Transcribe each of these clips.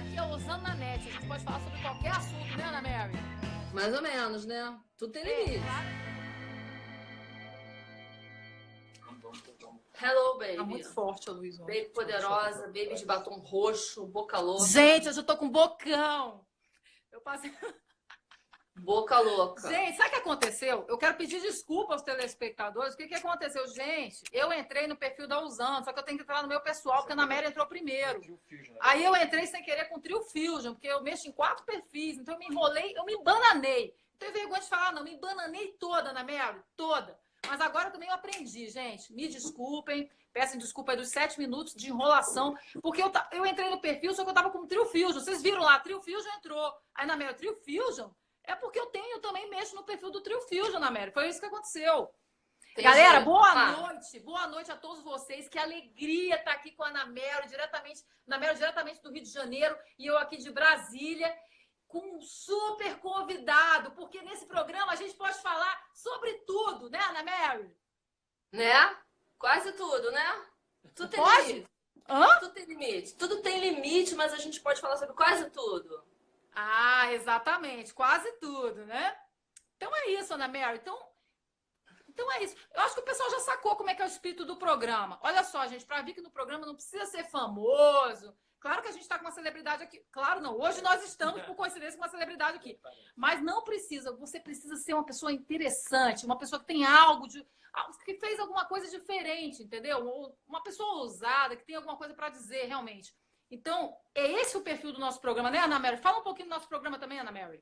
Aqui é Usando na Net. A gente pode falar sobre qualquer assunto, né, Ana Mary? Mais ou menos, né? Tudo tem limite. Claro. Hello, Tá baby. muito forte a Luísa. Baby poderosa, baby de batom roxo, boca louca. Gente, eu já tô com bocão. Eu passei... Boca louca. Gente, sabe o que aconteceu? Eu quero pedir desculpa aos telespectadores. O que aconteceu? Gente, eu entrei no perfil da Usando, só que eu tenho que entrar no meu pessoal, porque a Ana Mary entrou primeiro. Aí eu entrei sem querer com o Trio Fusion, porque eu mexo em 4 perfis, então eu me enrolei, eu me embananei. Não tenho vergonha de falar, não, me embananei toda, Ana Mary, toda. Mas agora também eu aprendi, gente. Me desculpem, peçam desculpa aí dos 7 minutos de enrolação, porque eu entrei no perfil, só que eu tava com o Trio Fusion. Vocês viram lá, Trio Fusion entrou. Aí, Ana Mary, Trio Fusion? É porque eu também mexo no perfil do Trio Fusion, Ana Mary. Foi isso que aconteceu. Entendi. Galera, boa noite. Boa noite a todos vocês. Que alegria estar aqui com a Ana Mary, diretamente do Rio de Janeiro, e eu aqui de Brasília, com um super convidado, porque nesse programa a gente pode falar sobre tudo, né, Ana Mary? Né? Quase tudo, né? Tudo tem limite. Tudo tem limite. Tudo tem limite, mas a gente pode falar sobre quase tudo. Ah, exatamente. Quase tudo, né? Então é isso, Ana Mary. Então é isso. Eu acho que o pessoal já sacou como é que é o espírito do programa. Olha só, gente, para vir que no programa não precisa ser famoso. Claro que a gente está com uma celebridade aqui. Claro não. Hoje nós estamos, por coincidência, com uma celebridade aqui. Mas não precisa. Você precisa ser uma pessoa interessante, uma pessoa que tem algo que fez alguma coisa diferente, entendeu? Ou uma pessoa ousada, que tem alguma coisa para dizer, realmente. Então, é esse o perfil do nosso programa, né, Ana Mary? Fala um pouquinho do nosso programa também, Ana Mary.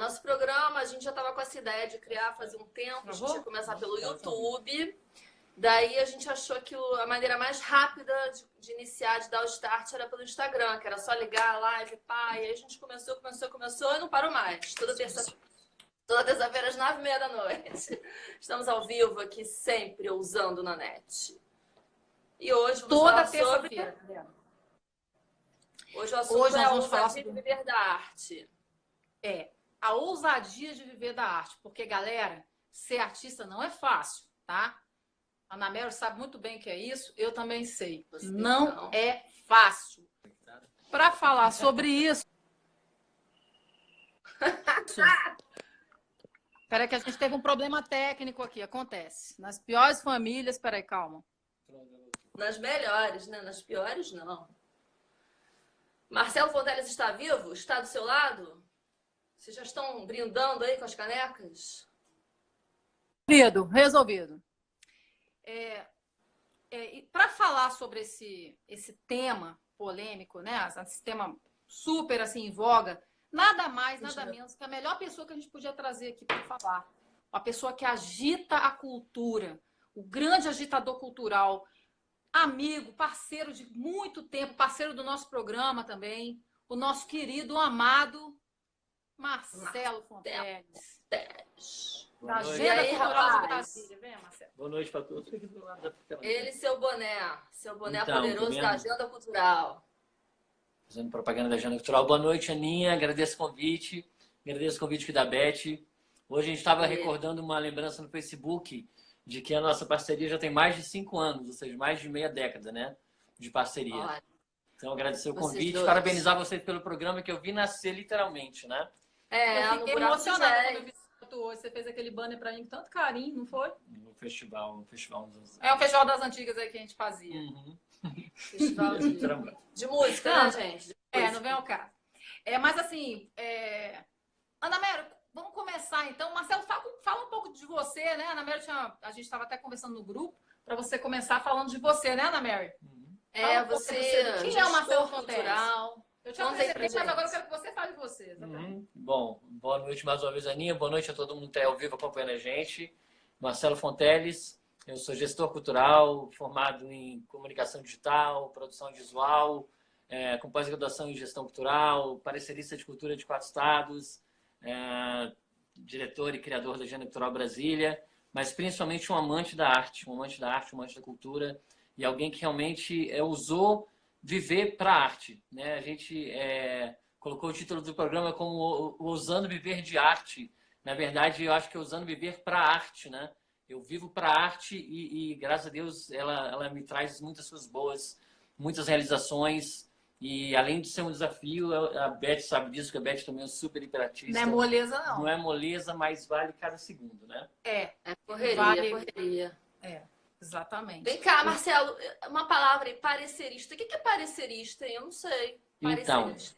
Nosso programa, a gente já estava com essa ideia de criar fazia um tempo. A gente ia começar pelo YouTube. Daí a gente achou que a maneira mais rápida de iniciar, de dar o start, era pelo Instagram, que era só ligar a live, pá. E aí a gente começou e não parou mais. Toda terça-feira às 9h30 da noite. Estamos ao vivo aqui, sempre Usando na Net. E hoje vamos falar sobre... Hoje o assunto é a ousadia de viver da arte. A ousadia de viver da arte. Porque, galera, ser artista não é fácil, tá? A Ana Mary sabe muito bem que é isso. Eu também sei. Não é fácil. Para falar sobre isso... Peraí que a gente teve um problema técnico aqui. Acontece. Nas piores famílias... Peraí, calma. Nas melhores, né? Nas piores, não. Marcelo Fonteles está vivo? Está do seu lado? Vocês já estão brindando aí com as canecas? Resolvido. Para falar sobre esse tema polêmico, né? Esse tema super assim, em voga, nada mais, nada menos que a melhor pessoa que a gente podia trazer aqui para falar. Uma pessoa que agita a cultura, o grande agitador cultural, amigo, parceiro de muito tempo, parceiro do nosso programa também, o nosso querido, amado Marcelo Fonteles. Da Agenda Cultural de Brasília. Vem, Marcelo. Boa noite para todos. Ele, seu boné então, poderoso da Agenda Cultural. Fazendo propaganda da Agenda Cultural. Boa noite, Aninha. Agradeço o convite. Agradeço o convite aqui da Beth. Hoje a gente estava recordando uma lembrança no Facebook de que a nossa parceria já tem mais de 5 anos, ou seja, mais de meia década, né, de parceria. Olha, então, agradecer o convite, parabenizar vocês pelo programa que eu vi nascer literalmente, né? Eu fiquei emocionada quando eu vi hoje. Você fez aquele banner pra mim com tanto carinho, não foi? No festival. É o Festival das Antigas aí que a gente fazia. Festival de música, né, gente? Não vem ao caso. Mas assim, Ana Mary, vamos começar então. Marcelo, fala um pouco de você, né? Ana Mary, a gente estava até conversando no grupo, para você começar falando de você, né, Ana Mary? Quem é o Marcelo Fonteles? Eu te apresentei, mas agora eu quero que você fale de você. Bom, boa noite mais uma vez, Aninha. Boa noite a todo mundo que está ao vivo acompanhando a gente. Marcelo Fonteles, eu sou gestor cultural, formado em comunicação digital, produção visual, com pós-graduação em gestão cultural, parecerista de cultura de 4 estados, diretor e criador da Agenda Cultural Brasília, mas principalmente um amante da arte, um amante da cultura, e alguém que realmente ousou viver para a arte, né? A gente colocou o título do programa como Ousando Viver de Arte. Na verdade, eu acho que é Ousando Viver para a Arte, né? Eu vivo para a arte e, graças a Deus, ela me traz muitas coisas boas, muitas realizações E além de ser um desafio, a Beth sabe disso, que a Beth também é super hiperatista. Não é moleza, não. Não é moleza, mas vale cada segundo, né? É correria, Vale. correria. Exatamente. Vem cá, Marcelo, uma palavra aí, parecerista. O que é parecerista, hein? Eu não sei. Então, Parecerista.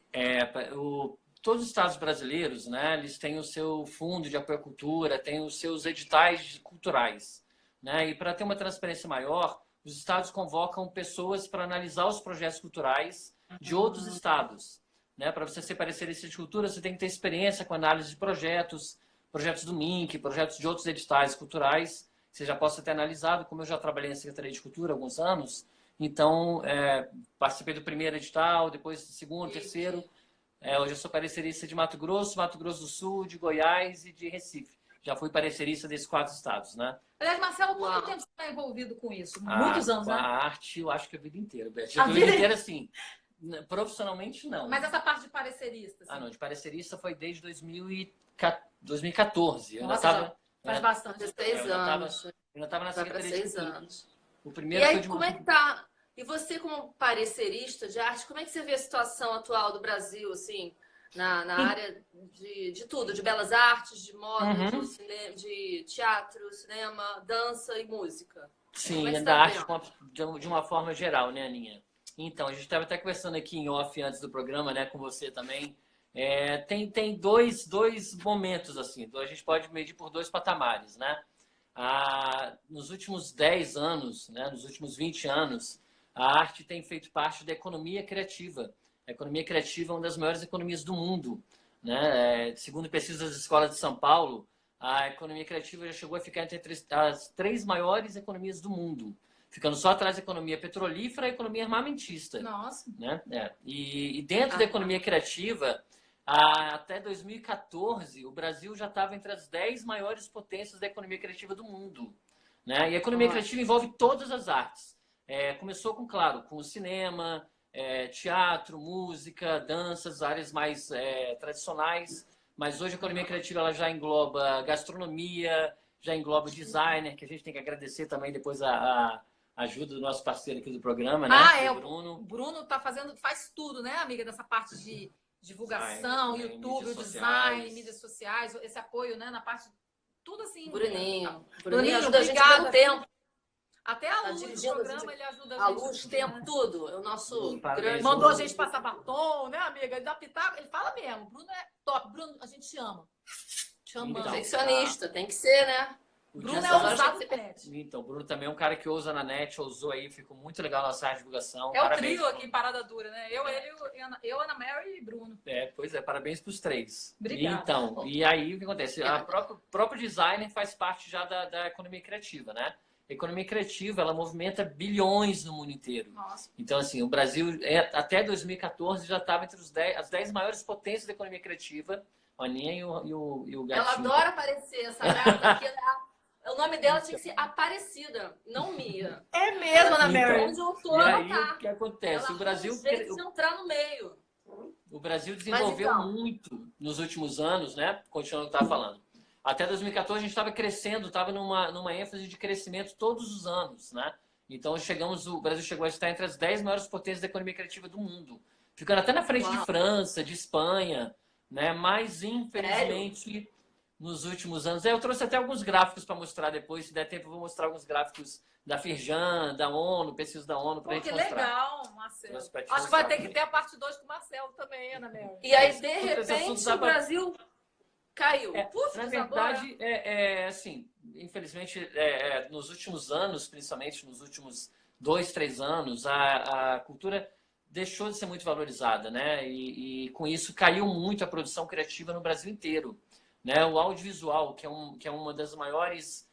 todos os estados brasileiros, né, eles têm o seu fundo de apoio à cultura, têm os seus editais culturais, né? E para ter uma transparência maior, os estados convocam pessoas para analisar os projetos culturais de outros estados, né? Para você ser parecerista de cultura, você tem que ter experiência com análise de projetos, projetos do MINC, projetos de outros editais culturais, que você já possa ter analisado. Como eu já trabalhei na Secretaria de Cultura há alguns anos, então participei do primeiro edital, depois do segundo, terceiro. Hoje eu sou parecerista de Mato Grosso do Sul, de Goiás e de Recife. Já fui parecerista desses 4 estados, né? Aliás, Marcelo, quanto tempo você está envolvido com isso? Muitos anos, né? A arte, eu acho que a vida inteira, Beth. A vida inteira, assim, profissionalmente, não. Mas essa parte de parecerista, assim. Não, de parecerista foi desde 2014. Nossa, faz bastante. 16 anos. Eu ainda estava na Vai para Secretaria de 6 Cultura. anos. O E primeiro foi aí, de como é que tá? E você, como parecerista de arte, como é que você vê a situação atual do Brasil, assim, na área de tudo, de belas artes, de moda, de teatro, cinema, dança e música? Sim, Como é que você da tá arte vendo? de uma forma geral, né, Aninha? Então, a gente estava até conversando aqui em off antes do programa, né, com você também. Tem dois momentos, assim, a gente pode medir por 2 patamares, né? Nos últimos 10 anos, né, nos últimos 20 anos, a arte tem feito parte da economia criativa. A economia criativa é uma das maiores economias do mundo, né? Segundo pesquisas das escolas de São Paulo, a economia criativa já chegou a ficar entre as 3 maiores economias do mundo, ficando só atrás da economia petrolífera e economia armamentista. Nossa. Né? E dentro da economia criativa, até 2014, o Brasil já estava entre as 10 maiores potências da economia criativa do mundo. Né? E a economia criativa envolve todas as artes. Começou com o cinema, teatro, música, danças, áreas mais tradicionais. Mas hoje a economia criativa ela já engloba gastronomia, já engloba designer, que a gente tem que agradecer também depois a ajuda do nosso parceiro aqui do programa, né? O Bruno. O Bruno faz tudo, né, amiga, dessa parte de divulgação, Design, YouTube, o mídias design, sociais. mídias sociais, esse apoio, né, na parte tudo assim. Bruninho ajuda a gente pelo tempo. Até a luz do programa, ele ajuda a gente. A luz, tempo, tudo. É o nosso grande... Mandou a gente passar batom, né, amiga? Ele dá pitaco, ele fala mesmo. Bruno é top. Bruno, a gente te ama. Te amamos. Perfeccionista, tem que ser, né? Bruno é ousado na net. Então, o Bruno também é um cara que ousa na net, ousou aí, ficou muito legal a nossa divulgação. É parabéns, o trio aqui, Parada Dura, né? Eu, Ana Mary e Bruno. Pois é, parabéns para os 3. Obrigada. Então, e aí o que acontece? O próprio designer faz parte já da economia criativa, né? A economia criativa, ela movimenta bilhões no mundo inteiro. Nossa. Então, assim, o Brasil, até 2014, já estava entre as 10 maiores potências da economia criativa. A Aninha e o Gatinho. Ela adora aparecer, essa gata aqui. O nome dela tinha que ser Aparecida, não Mia. É mesmo, Ana Mary. Onde eu tô, e aí, o que acontece? O Brasil... entrar no meio. O Brasil desenvolveu muito nos últimos anos, né? Continuando o que eu estava falando. Até 2014 a gente estava crescendo, estava numa ênfase de crescimento todos os anos, né? Então o Brasil chegou a estar entre as 10 maiores potências da economia criativa do mundo, ficando até na frente de França, de Espanha, né? Mas infelizmente nos últimos anos, eu trouxe até alguns gráficos para mostrar depois, se der tempo eu vou mostrar alguns gráficos da Firjan, da ONU, pesquisas da ONU para a gente mostrar. Que legal, Marcelo. Acho que vai ter que ter a parte 2 com o Marcelo também, Ana Mary. E aí de repente o Brasil caiu. Na verdade, assim, infelizmente, nos últimos anos, principalmente nos últimos 2, 3 anos, a cultura deixou de ser muito valorizada, né? E com isso caiu muito a produção criativa no Brasil inteiro. Né? O audiovisual, que é uma das maiores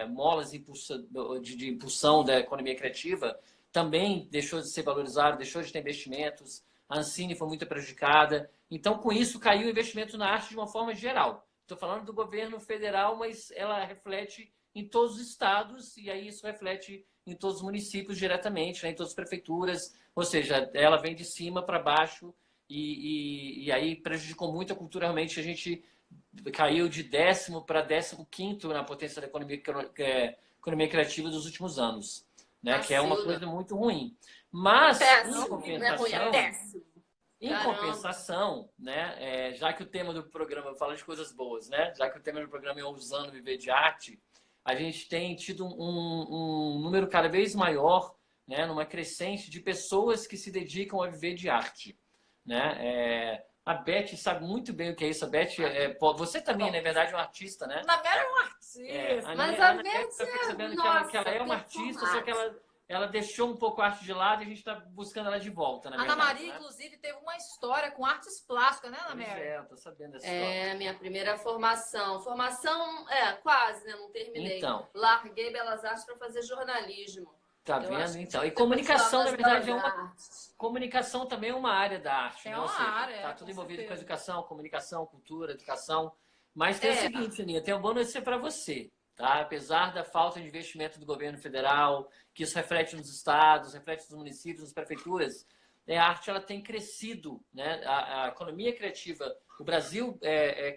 molas de impulsão da economia criativa, também deixou de ser valorizado, deixou de ter investimentos. A Ancine foi muito prejudicada. Então, com isso, caiu o investimento na arte de uma forma geral. Estou falando do governo federal, mas ela reflete em todos os estados e aí isso reflete em todos os municípios diretamente, né, em todas as prefeituras. Ou seja, ela vem de cima para baixo e aí prejudicou muito a cultura. Realmente, a gente caiu de 10º para 15º na potência da economia criativa dos últimos anos, né? Que é uma coisa muito ruim. Mas, Péssimo, em não é ruim, é compensação, péssimo. em Caramba. compensação, né, já que o tema do programa fala de coisas boas, né, já que o tema do programa é Ousando Viver de Arte, a gente tem tido um número cada vez maior, né, numa crescente de pessoas que se dedicam a viver de arte, né? A Beth sabe muito bem o que é isso. A Beth, você também, na verdade, é uma artista, né? Na Mera é um artista. Mas A a Ana Beth eu fico sabendo nossa, que ela é uma artista, só que ela deixou um pouco a arte de lado e a gente está buscando ela de volta, na Ana verdade. Maria, né? inclusive, teve uma história com artes plásticas, né, Ana Pois Mary? eu tô sabendo dessa história. É, minha primeira formação. Formação, quase, né? Não terminei. Então. Larguei Belas Artes para fazer jornalismo. Tá Eu acho vendo? que Então, tinha e que comunicação, na continuar nas verdade, artes. comunicação também é uma área da arte, É né? Ou uma seja, área, tá com tudo envolvido com certeza. educação, comunicação, cultura, educação. Mas tem o É. seguinte, Aninha, tem uma boa notícia para você, tá? Apesar da falta de investimento do governo federal, que isso reflete nos estados, reflete nos municípios, nas prefeituras, a arte ela tem crescido, né? A economia criativa, o Brasil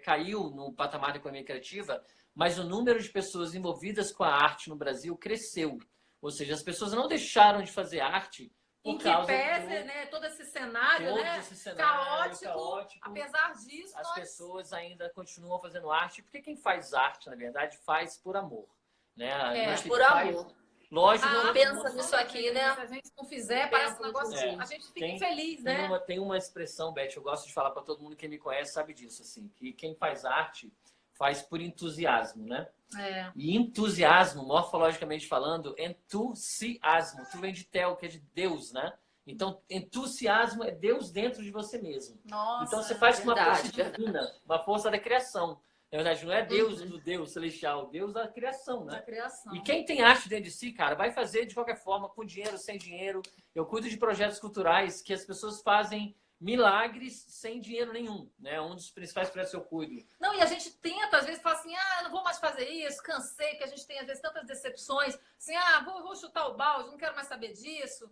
caiu no patamar da economia criativa, mas o número de pessoas envolvidas com a arte no Brasil cresceu. Ou seja, as pessoas não deixaram de fazer arte por Em que causa pese, né, todo esse cenário, todo né, esse cenário caótico, apesar disso, as nós... pessoas ainda continuam fazendo arte, porque quem faz arte, na verdade, faz por amor. Né? Nós por faz- amor. Lógico, Não não pensa nisso aqui, né? Se a gente não fizer, Pensa parece um no negócio... futuro. A gente fica Tem- infeliz, né? Tem uma expressão, Beth, eu gosto de falar para todo mundo que me conhece sabe disso, assim, que quem faz arte faz por entusiasmo, né? É. E entusiasmo, morfologicamente falando, entusiasmo. Tu vem de tel, que é de Deus, né? Então, entusiasmo é Deus dentro de você mesmo. Nossa, Então, você faz com uma verdade, força divina, uma força da criação. Na verdade, não é Deus do Deus celestial, Deus da criação, da né? criação. E quem tem arte dentro de si, cara, vai fazer de qualquer forma, com dinheiro, sem dinheiro. Eu cuido de projetos culturais que as pessoas fazem milagres sem dinheiro nenhum, né? Um dos principais projetos que eu cuido. Não, e a gente tenta, às vezes, falar assim, eu não vou mais fazer isso, cansei, porque a gente tem, às vezes, tantas decepções, assim, vou chutar o balde, não quero mais saber disso.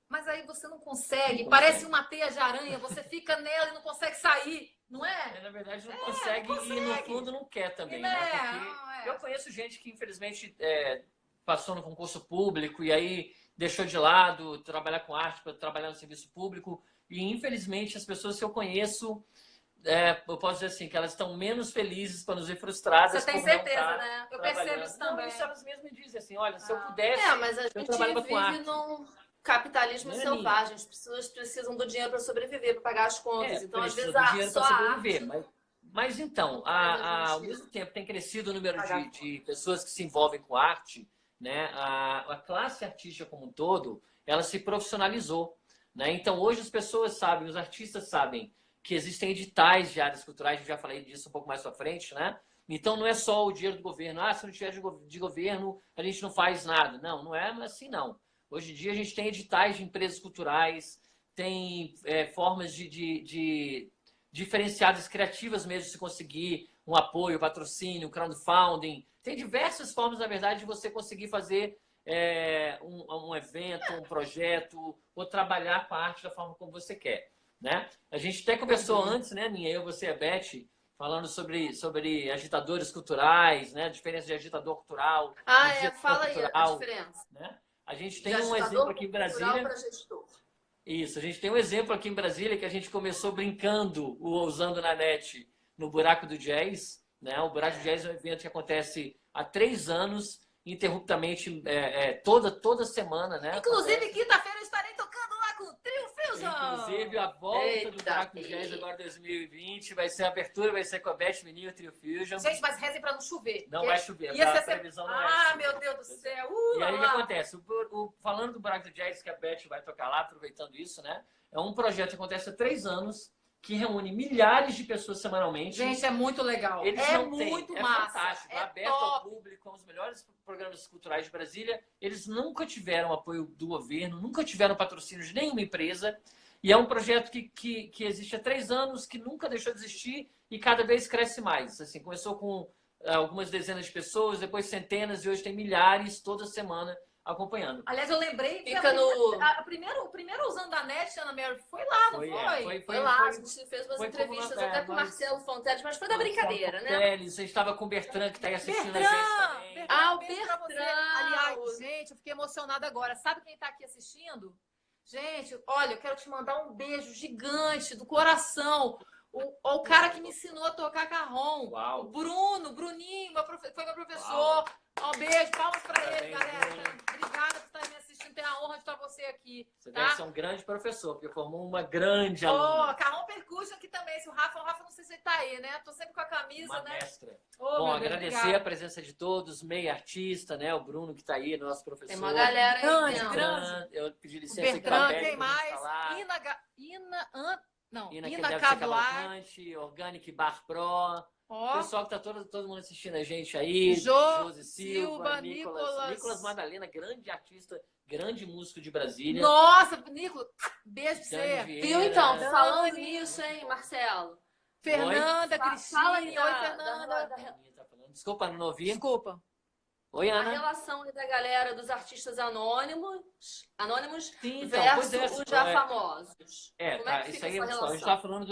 Mas aí você não consegue, parece uma teia de aranha, você fica nela e não consegue sair, não é? Na verdade, não consegue, não consegue. E no fundo não quer também, E né? não Porque eu conheço gente que, infelizmente, passou no concurso público e aí deixou de lado trabalhar com arte para trabalhar no serviço público. E, infelizmente, as pessoas que eu conheço, eu posso dizer assim, que elas estão menos felizes para nos ver frustradas. Você tem por não certeza, estar né? Eu trabalhando. percebo isso também. Não, isso elas mesmas me dizem assim, olha, se eu pudesse, Mas a eu gente trabalhava com arte. vive num capitalismo Não é selvagem. As pessoas precisam do dinheiro para sobreviver, para pagar as contas. Então, às precisa vezes, do dinheiro só para a sobreviver. arte... Mas então, ao mesmo tempo tem crescido o número de pessoas que se envolvem com arte, né? A classe artística como um todo, ela se profissionalizou, né? Então, hoje as pessoas sabem, os artistas sabem que existem editais de áreas culturais, eu já falei disso um pouco mais para frente, né? Então, não é só o dinheiro do governo. Se não tiver de governo, a gente não faz nada. Não, não é assim, não. Hoje em dia, a gente tem editais de empresas culturais, tem formas de diferenciadas criativas mesmo, de se conseguir um apoio, patrocínio, crowdfunding. Tem diversas formas, na verdade, de você conseguir fazer um evento, um projeto, ou trabalhar com a arte da forma como você quer, né? A gente até conversou antes, né, Aninha? Eu, você e a Beth, falando sobre agitadores culturais, né? A diferença de agitador cultural e fala aí a cultural, diferença. né? A gente tem um exemplo aqui em Brasília. Para gestor. Isso, a gente tem um exemplo aqui em Brasília que a gente começou brincando, o Ousando na Net, no Buraco do Jazz, né? O Buraco do Jazz é um evento que acontece há 3 anos, interruptamente, toda semana, né? Inclusive, quinta-feira eu estarei tocando lá com o Trio Fusion. Inclusive, a volta do Buraco do Jazz agora 2020 vai ser a abertura, vai ser com a Beth Menino e o Trio Fusion. Gente, mas rezem pra não chover. Não vai chover, a previsão não é. Meu Deus do céu. E aí o que acontece? Falando do Buraco do Jazz, que a Beth vai tocar lá, aproveitando isso, né? É um projeto que acontece há 3 anos, que reúne milhares de pessoas semanalmente. Gente, é muito legal. Muito massa. Fantástico. Aberto ao público, é um dos melhores programas culturais de Brasília. Eles nunca tiveram apoio do governo, nunca tiveram patrocínio de nenhuma empresa. E é um projeto que existe há 3 anos, que nunca deixou de existir e cada vez cresce mais. Assim, começou com algumas dezenas de pessoas, depois centenas e hoje tem milhares toda semana acompanhando. Aliás, eu lembrei que Fica o primeiro usando da NET, Ana Mary, foi lá, não foi? Foi lá, a gente fez umas foi entrevistas como até com o Marcelo Fonteles, mas foi da brincadeira, né? Fonteles, você estava com o Bertrand, que está aí assistindo a gente também. Ah, o beijo pra você. Bertrand! Aliás, gente, eu fiquei emocionada agora. Sabe quem tá aqui assistindo? Gente, olha, eu quero te mandar um beijo gigante do coração. O cara que me ensinou a tocar carrom. Uau. O Bruninho, foi meu professor. Uau. Um beijo, palmas pra ele, Parabéns, galera. Bruno. Obrigada por estar me assistindo. Tenho a honra de estar você aqui. Você tá? deve ser um grande professor, porque formou uma grande Ó, aluna. Carrom Percussion aqui também. Se o Rafa não sei se ele tá aí, né? Tô sempre com a camisa, Uma né? mestra. Ô, Bom, meu Deus, agradecer obrigada. a presença de todos, meio artista, né? O Bruno que está aí, nosso professor. Tem uma galera aí. Grande, dentro. grande. Eu pedi O licença aqui Bertrand, para quem mais? falar. Ina Ina, que deve ser Caduarte. Cavalcante, Organic Bar Pro. O Ó, pessoal que tá todo mundo assistindo a gente aí. Josi Silva, Nicolas Madalena, grande artista, grande músico de Brasília. nossa, Nicolas, beijo pra Dani você. Vieira. Viu, então? Dani. Falando nisso, hein, Marcelo? Fernanda, Fala Cristina. aí Oi, da- Fernanda. Tá falando. Desculpa, não ouvi. Desculpa. Oi, A Ana. relação aí da galera dos artistas anônimos Sim, então, versus pois é, os já famosos. É, Como tá, é que isso fica aí essa a gente relação? estava falando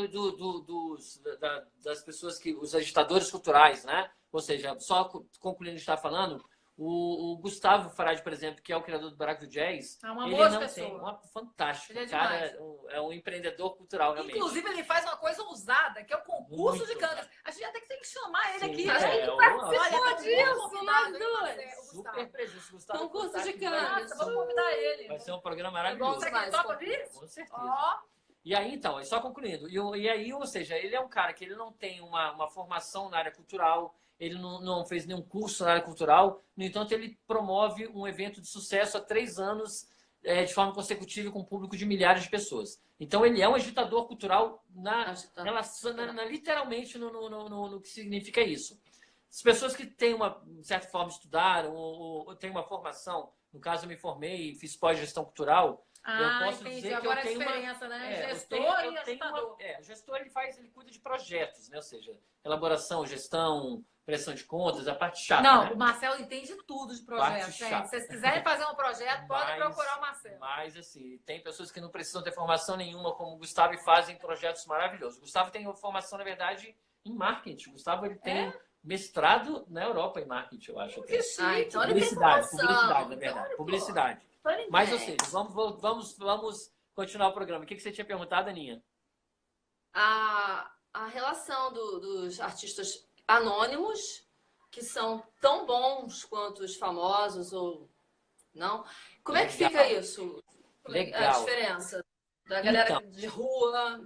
das pessoas os agitadores culturais, né? Ou seja, só concluindo o que a gente está falando, o Gustavo Frade, por exemplo, que é o criador do Barack do Jazz, É uma ele boa não pessoa. tem uma fantástica. Ele é Cara, demais. é um empreendedor cultural, realmente. Inclusive, ele faz uma coisa ousada, que é o concurso Muito. de cantas. A gente até tem que chamar ele Sim, aqui. é, A gente é, olha, disso, nós duas. o Super Gustavo. presença. Gustavo Concurso de fantástico, cantas. Nossa, vamos convidar ele. vai ser um programa bom maravilhoso. Será que ele demais, topa vir? Com certeza. Ó, E aí, então, só concluindo. E aí, ou seja, ele é um cara que ele não tem uma formação na área cultural, ele não fez nenhum curso na área cultural, no entanto, ele promove um evento de sucesso há 3 anos, de forma consecutiva, com um público de milhares de pessoas. Então, ele é um agitador cultural literalmente no que significa isso. As pessoas que têm uma certa forma estudaram ou têm uma formação, no caso, eu me formei e fiz pós-gestão cultural. Eu posso entendi. dizer que Agora eu tenho a diferença, né? eu Gestor tenho e uma- agitador. o gestor ele cuida de projetos, né? Ou seja, elaboração, gestão, prestação de contas, a parte chata. Não, né? o Marcelo entende tudo de projeto, Parte gente. chata. Se vocês quiserem fazer um projeto, podem Mas- procurar o Marcelo. Mas, assim, tem pessoas que não precisam ter formação nenhuma, como o Gustavo, e fazem projetos maravilhosos. O Gustavo tem uma formação, na verdade, em marketing. O Gustavo ele tem mestrado na Europa em marketing, eu acho. até. Então ele tem Publicidade, formação. publicidade, na Então verdade. ele, Publicidade. pô, ele Mas, ou entende. seja, vamos continuar o programa. O que você tinha perguntado, Aninha? A relação dos artistas anônimos, que são tão bons quanto os famosos ou não. Como é que Legal. fica isso? A Legal. diferença da galera Então. de rua,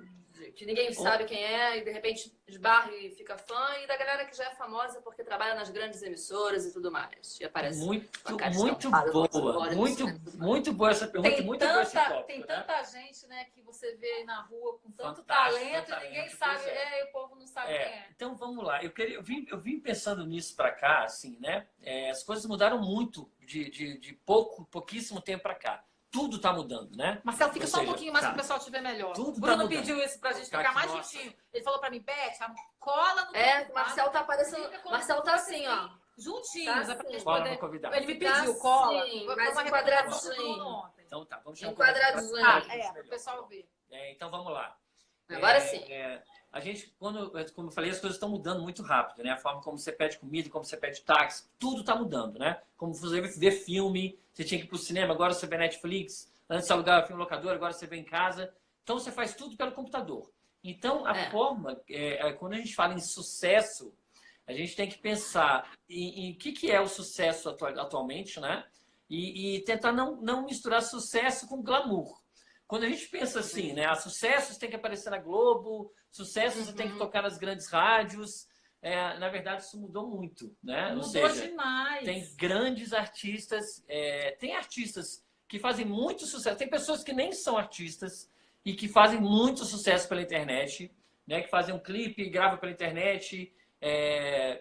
que ninguém sabe quem é e de repente esbarra e fica fã, e da galera que já é famosa porque trabalha nas grandes emissoras e tudo mais. E aparece Muito uma cara boa. estampada, Muito boa essa pergunta. Tem Muito boa esse tópico, tem né? tanta gente, né, que você vê aí na rua com tanto Fantástico, talento e talento, ninguém pois sabe, é. e o povo não sabe quem é. Então vamos lá. Eu vim pensando nisso para cá, assim, né? As coisas mudaram muito de pouquíssimo tempo para cá. Tudo está mudando, né? Marcelo, fica Ou só um seja, pouquinho mais tá. para o pessoal estiver melhor. Tudo O tá Bruno mudando. pediu isso pra gente Ficar ficar aqui, mais nossa. juntinho. Ele falou pra mim, Beth, cola no É, o convidado. Marcelo tá aparecendo. Fica com- Marcelo tá assim, ó. Juntinhos, Tá é pra assim. gente Cola poder... no convidado. Ele me Tá pediu cola. sim, Foi mas uma enquadradinho. recomendação do Bruno ontem. Então tá, vamos chamar Enquadradinho. Para o pessoal ver. Então vamos lá. Agora sim. A gente, como eu falei, as coisas estão mudando muito rápido, né? A forma como você pede comida, como você pede táxi, tudo está mudando, né? Como você ver filme, você tinha que ir para o cinema, agora você vê Netflix, antes você alugava filme locador, agora você vê em casa. Então você faz tudo pelo computador. Então a forma, quando a gente fala em sucesso, a gente tem que pensar em o que é o sucesso atualmente, né? E tentar não misturar sucesso com glamour. Quando a gente pensa assim, né? Sucessos tem que aparecer na Globo, sucessos tem que tocar nas grandes rádios. Na verdade, isso mudou muito, né? Ou Mudou seja, demais. tem grandes artistas, tem artistas que fazem muito sucesso, tem pessoas que nem são artistas e que fazem muito sucesso pela internet, né? Que fazem um clipe e gravam pela internet.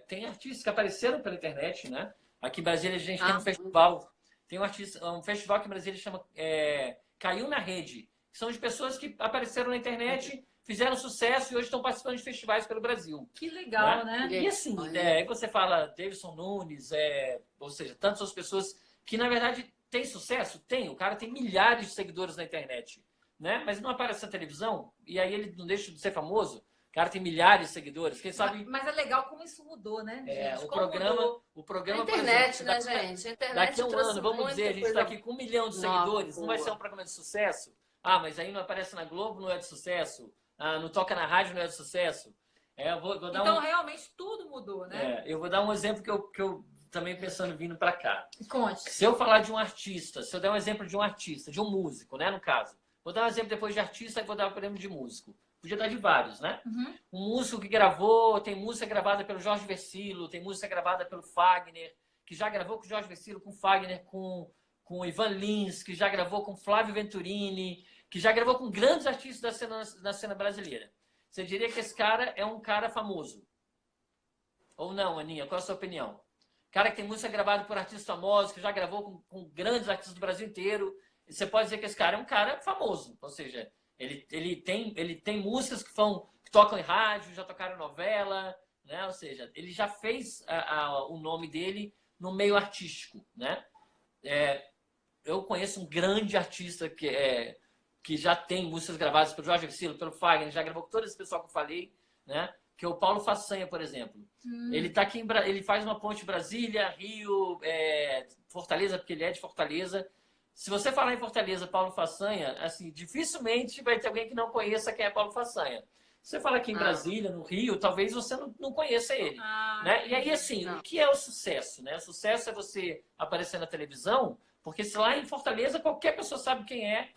Tem artistas que apareceram pela internet, né? Aqui em Brasília a gente tem um festival, tem um festival que em Brasília chama Caiu na Rede. São de pessoas que apareceram na internet, fizeram sucesso e hoje estão participando de festivais pelo Brasil. Que legal, né? E assim, aí você fala Davidson Nunes, ou seja, tantas outras pessoas que, na verdade, tem sucesso? Tem. O cara tem milhares de seguidores na internet, né? Mas não aparece na televisão e aí ele não deixa de ser famoso. O cara tem milhares de seguidores. Quem sabe... Mas é legal como isso mudou, né, gente? O Como mudou. programa, A internet, por né, exemplo, gente? A internet daqui a um ano, vamos dizer, a gente está aqui com 1 milhão de seguidores, não vai ser um programa de sucesso? Ah, mas aí não aparece na Globo, não é de sucesso. Ah, não toca na rádio, não é de sucesso. Eu vou dar Então, realmente, tudo mudou, né? eu vou dar um exemplo que eu também pensando vindo para cá. Conte. Se eu falar de um artista, se eu der um exemplo de um artista, de um músico, né, no caso. Vou dar um exemplo depois de artista e vou dar um exemplo de músico. Podia dar de vários, né? Uhum. Um músico que gravou, tem música gravada pelo Jorge Vercillo, tem música gravada pelo Fagner, que já gravou com o Jorge Vercillo, com o Fagner, com o Ivan Lins, que já gravou com Flávio Venturini, que já gravou com grandes artistas da cena brasileira. Você diria que esse cara é um cara famoso? Ou não, Aninha? Qual é a sua opinião? Cara que tem música gravada por artistas famosos, que já gravou com grandes artistas do Brasil inteiro. Você pode dizer que esse cara é um cara famoso. Ou seja, ele tem músicas que tocam em rádio, já tocaram em novela, né? Ou seja, ele já fez o nome dele no meio artístico, né? Eu conheço um grande artista que já tem músicas gravadas pelo Jorge Vercillo, pelo Fagner, já gravou com todo esse pessoal que eu falei, né? Que é o Paulo Façanha, por exemplo. Ele tá aqui ele faz uma ponte Brasília, Rio, Fortaleza, porque ele é de Fortaleza. Se você falar em Fortaleza, Paulo Façanha, assim, dificilmente vai ter alguém que não conheça quem é Paulo Façanha. Se você falar aqui em Brasília, no Rio, talvez você não conheça ele. Né? E aí, assim, o que é o sucesso? Né? O sucesso é você aparecer na televisão, porque se lá em Fortaleza, qualquer pessoa sabe quem é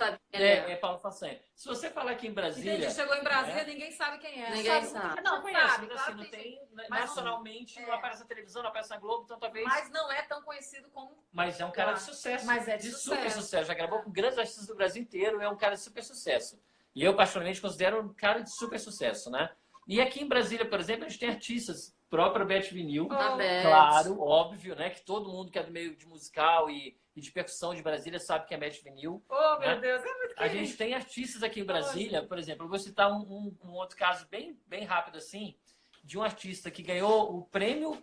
Paulo Façanha. Se você falar aqui em Brasília... Entendi, chegou em Brasília, ninguém sabe quem é. Ninguém sabe. Não conhece, sabe, mas, claro assim, não que tem, mas nacionalmente, não aparece na televisão, não aparece na Globo, então talvez... Mas não é tão conhecido como... Mas é um cara de sucesso. Mas é de super sucesso. sucesso. Já gravou com grandes artistas do Brasil inteiro, é um cara de super sucesso. E eu, particularmente, considero um cara de super sucesso, né? E aqui em Brasília, por exemplo, a gente tem artistas, própria Beth Vinil, claro, óbvio, né? Que todo mundo que é do meio de musical e de percussão de Brasília sabe que é Beth Vinil. Oh, né? meu Deus, é muito A gente tem artistas aqui em Brasília, por exemplo, eu vou citar um outro caso bem rápido assim, de um artista que ganhou o prêmio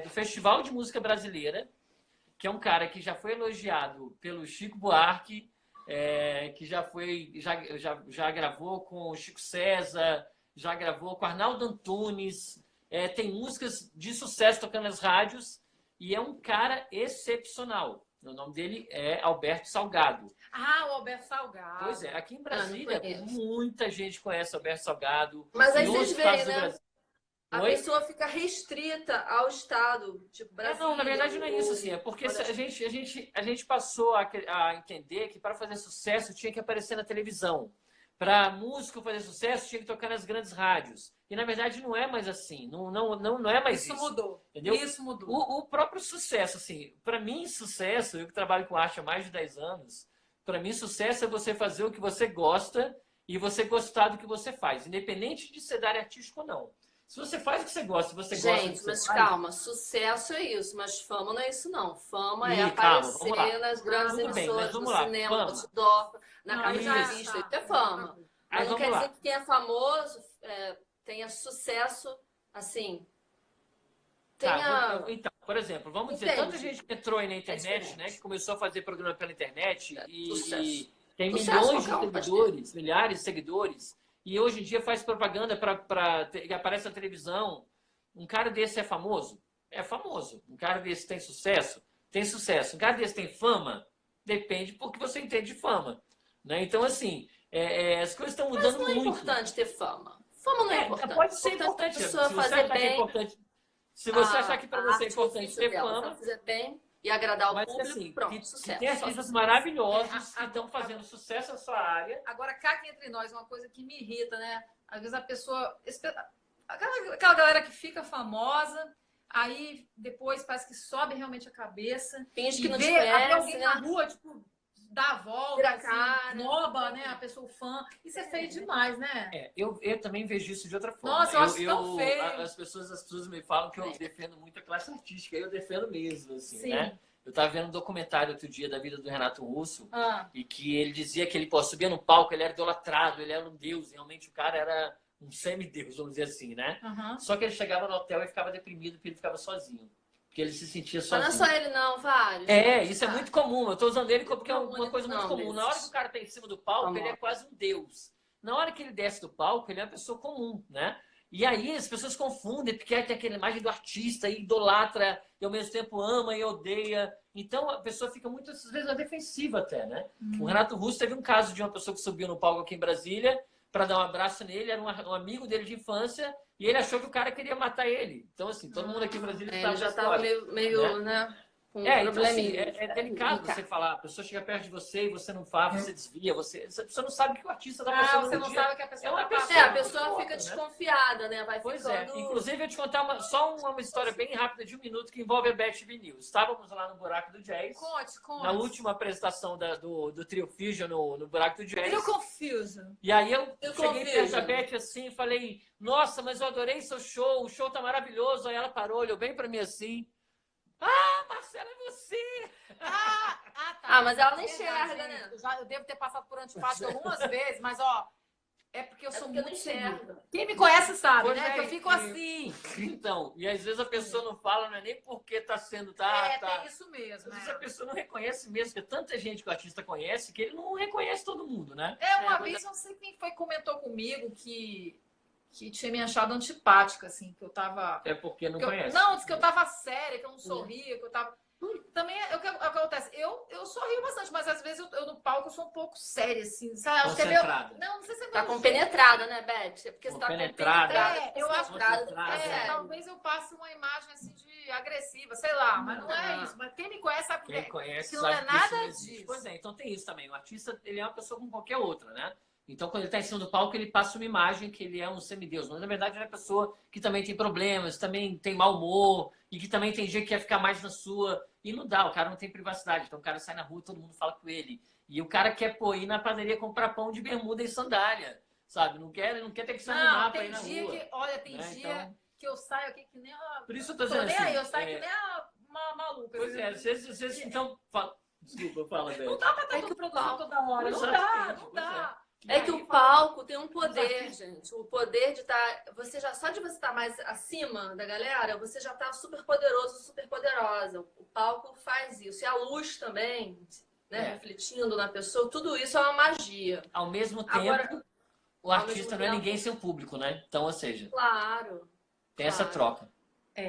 do Festival de Música Brasileira, que é um cara que já foi elogiado pelo Chico Buarque, que já gravou com o Chico César, já gravou com Arnaldo Antunes, tem músicas de sucesso tocando nas rádios e é um cara excepcional. O nome dele é Alberto Salgado. Ah, o Alberto Salgado. Pois é, aqui em Brasília muita gente conhece o Alberto Salgado. Mas aí Em vocês outros veem, estados do né? Brasil. A Oi? pessoa fica restrita ao estado, tipo Brasília. Não, na verdade não é isso, assim. É porque a gente passou a entender que para fazer sucesso tinha que aparecer na televisão. Para músico fazer sucesso tinha que tocar nas grandes rádios. E na verdade não é mais assim. Não é mais isso. Isso mudou. Entendeu? Isso mudou. O próprio sucesso, assim, para mim, sucesso, eu que trabalho com arte há mais de 10 anos, para mim, sucesso é você fazer o que você gosta e você gostar do que você faz, independente de ser da área artística ou não. Se você faz o que você gosta, você gosta do que Gente, você mas faz... calma, sucesso é isso, mas fama não é isso, não. Fama é calma, vamos lá. aparecer nas grandes Tudo bem, emissoras, mas vamos no lá, cinema, fama. no outdoor, na Não, capa de isso. revista, isso é fama. Aí Mas não vamos quer lá. dizer que quem é famoso tenha sucesso, assim, tenha... Então, por exemplo, vamos dizer, Entende? tanta gente que entrou aí na internet, diferente. né, que começou a fazer programa pela internet e Sucesso. tem Sucesso milhões de qualquer um pode seguidores, milhares de seguidores, e hoje em dia faz propaganda que aparece na televisão. Um cara desse é famoso? É famoso. Um cara desse tem sucesso? Tem sucesso. Um cara desse tem fama? Depende porque você entende de fama. Né? Então, assim, as coisas estão Mas mudando não é muito. importante ter fama. Fama não é importante. Pode ser Importante importante. a pessoa Se você fazer achar que é bem. importante, se você achar que para você é arte, o importante ofício ter dela, se fama, ela fazer bem e agradar o mas público, assim, pronto, que sucesso. tem artistas maravilhosos que É, estão fazendo sucesso na sua área. Agora, cá aqui entre nós, uma coisa que me irrita, né? Às vezes a pessoa... Aquela galera que fica famosa, aí depois parece que sobe realmente a cabeça. Finge E que não te vê até conhece, alguém né? na rua, tipo, dá a volta, Vira a assim, cara. noba, né? A pessoa o fã. Isso é feio demais, né? Eu também vejo isso de outra forma. Nossa, eu acho tão feio. As pessoas me falam que eu defendo muito a classe artística. Eu defendo mesmo, assim, Sim. né? Eu estava vendo um documentário outro dia da vida do Renato Russo Ah, e que ele dizia que ele subia no palco, ele era idolatrado, ele era um deus. Realmente o cara era um semideus, vamos dizer assim, né? aham. Só que ele chegava no hotel e ficava deprimido porque ele ficava sozinho. porque ele se sentia Mas não é sozinho. só ele, não, vários. Isso é muito comum. Eu estou usando ele porque é Não, uma coisa muito não, comum. Na hora que o cara está em cima do palco, ele é Famoso. quase um deus. Na hora que ele desce do palco, ele é uma pessoa comum, né? E aí as pessoas confundem, porque tem aquela imagem do artista, e idolatra, e ao mesmo tempo ama e odeia. Então a pessoa fica muitas vezes na defensiva até, né? O Renato Russo teve um caso de uma pessoa que subiu no palco aqui em Brasília para dar um abraço nele, era um amigo dele de infância, e ele achou que o cara queria matar ele. Então, assim, todo mundo aqui em Brasília Ele sabe já dessa estava história, meio, né? Com então, assim, probleminha. é delicado você falar, a pessoa chega perto de você e você não fala, você desvia, você não sabe o que o artista está passando você no não dia. sabe que a pessoa É uma tá pessoa. passando. A pessoa fica desconfiada, né? Vai Pois ficando... Inclusive, eu ia te contar só uma história bem rápida de 1 minuto que envolve a Beth Vinil. Estávamos lá no Buraco do Jazz. Conte. Na última apresentação do Trio Fusion no Buraco do Jazz. Trio Confusion. E aí eu Trio cheguei perto da Confusion. Beth assim e falei, nossa, mas eu adorei seu show, o show tá maravilhoso. Aí ela parou, olhou bem pra mim assim. Ah, Marcela, é você! Tá. mas ela não Verdade, enxerga, gente. né? Eu devo ter passado por antipática algumas vezes, mas ó, é porque eu sou porque eu não muito enxergo. seguida. Quem me conhece sabe, Pois né? é, Que eu fico assim. Então, e às vezes a pessoa não fala, não é nem porque tá sendo, Tem isso mesmo. Às vezes a pessoa não reconhece mesmo, porque tanta gente que o artista conhece que ele não reconhece todo mundo, né? Uma vez, eu não sei quem foi que comentou comigo que tinha me achado antipática, assim, que eu tava. É porque não que eu- conhece. Não, disse que eu tava séria, que eu não sorria, que eu tava. Também o que acontece? Eu sorrio bastante, mas às vezes eu no palco eu sou um pouco séria, assim, sabe? Acho que é meu. Concentrada. Não sei se é Tá meu jeito. compenetrada, né, Beth? É porque você tá Compenetrada. compenetrada. Eu acho Concentrada. talvez eu passe uma imagem assim de agressiva, sei lá, mas não é isso. Mas quem me conhece sabe Quem que conhece não é sabe que nada isso não existe. disso. Pois é, então tem isso também. O artista, ele é uma pessoa como qualquer outra, né? Então, quando ele está em cima do palco, ele passa uma imagem que ele é um semideus. Mas, na verdade, ele é uma pessoa que também tem problemas, também tem mau humor, e que também tem dia que quer ficar mais na sua. E não dá, o cara não tem privacidade. Então, o cara sai na rua, todo mundo fala com ele. E o cara quer ir na padaria comprar pão de bermuda e sandália, sabe? Não quer ter que se arrumar para ir na dia rua. que, olha, tem né? dia Então, que eu saio aqui que nem a. por isso eu tô Tô dizendo nem assim. aí, eu saio que nem uma maluca. Pois é, vocês então. Desculpa, fala, Beth. Não dá pra estar tudo produzindo toda hora. Não dá, não dá. É que o palco tem um poder, gente. O poder de estar. Só de você estar mais acima da galera, você já tá super poderoso, super poderosa. O palco faz isso. E a luz também, né? Refletindo na pessoa, tudo isso é uma magia. Ao mesmo tempo, Agora, o artista não é ninguém sem o público, né? Então, ou seja, Claro. tem essa troca.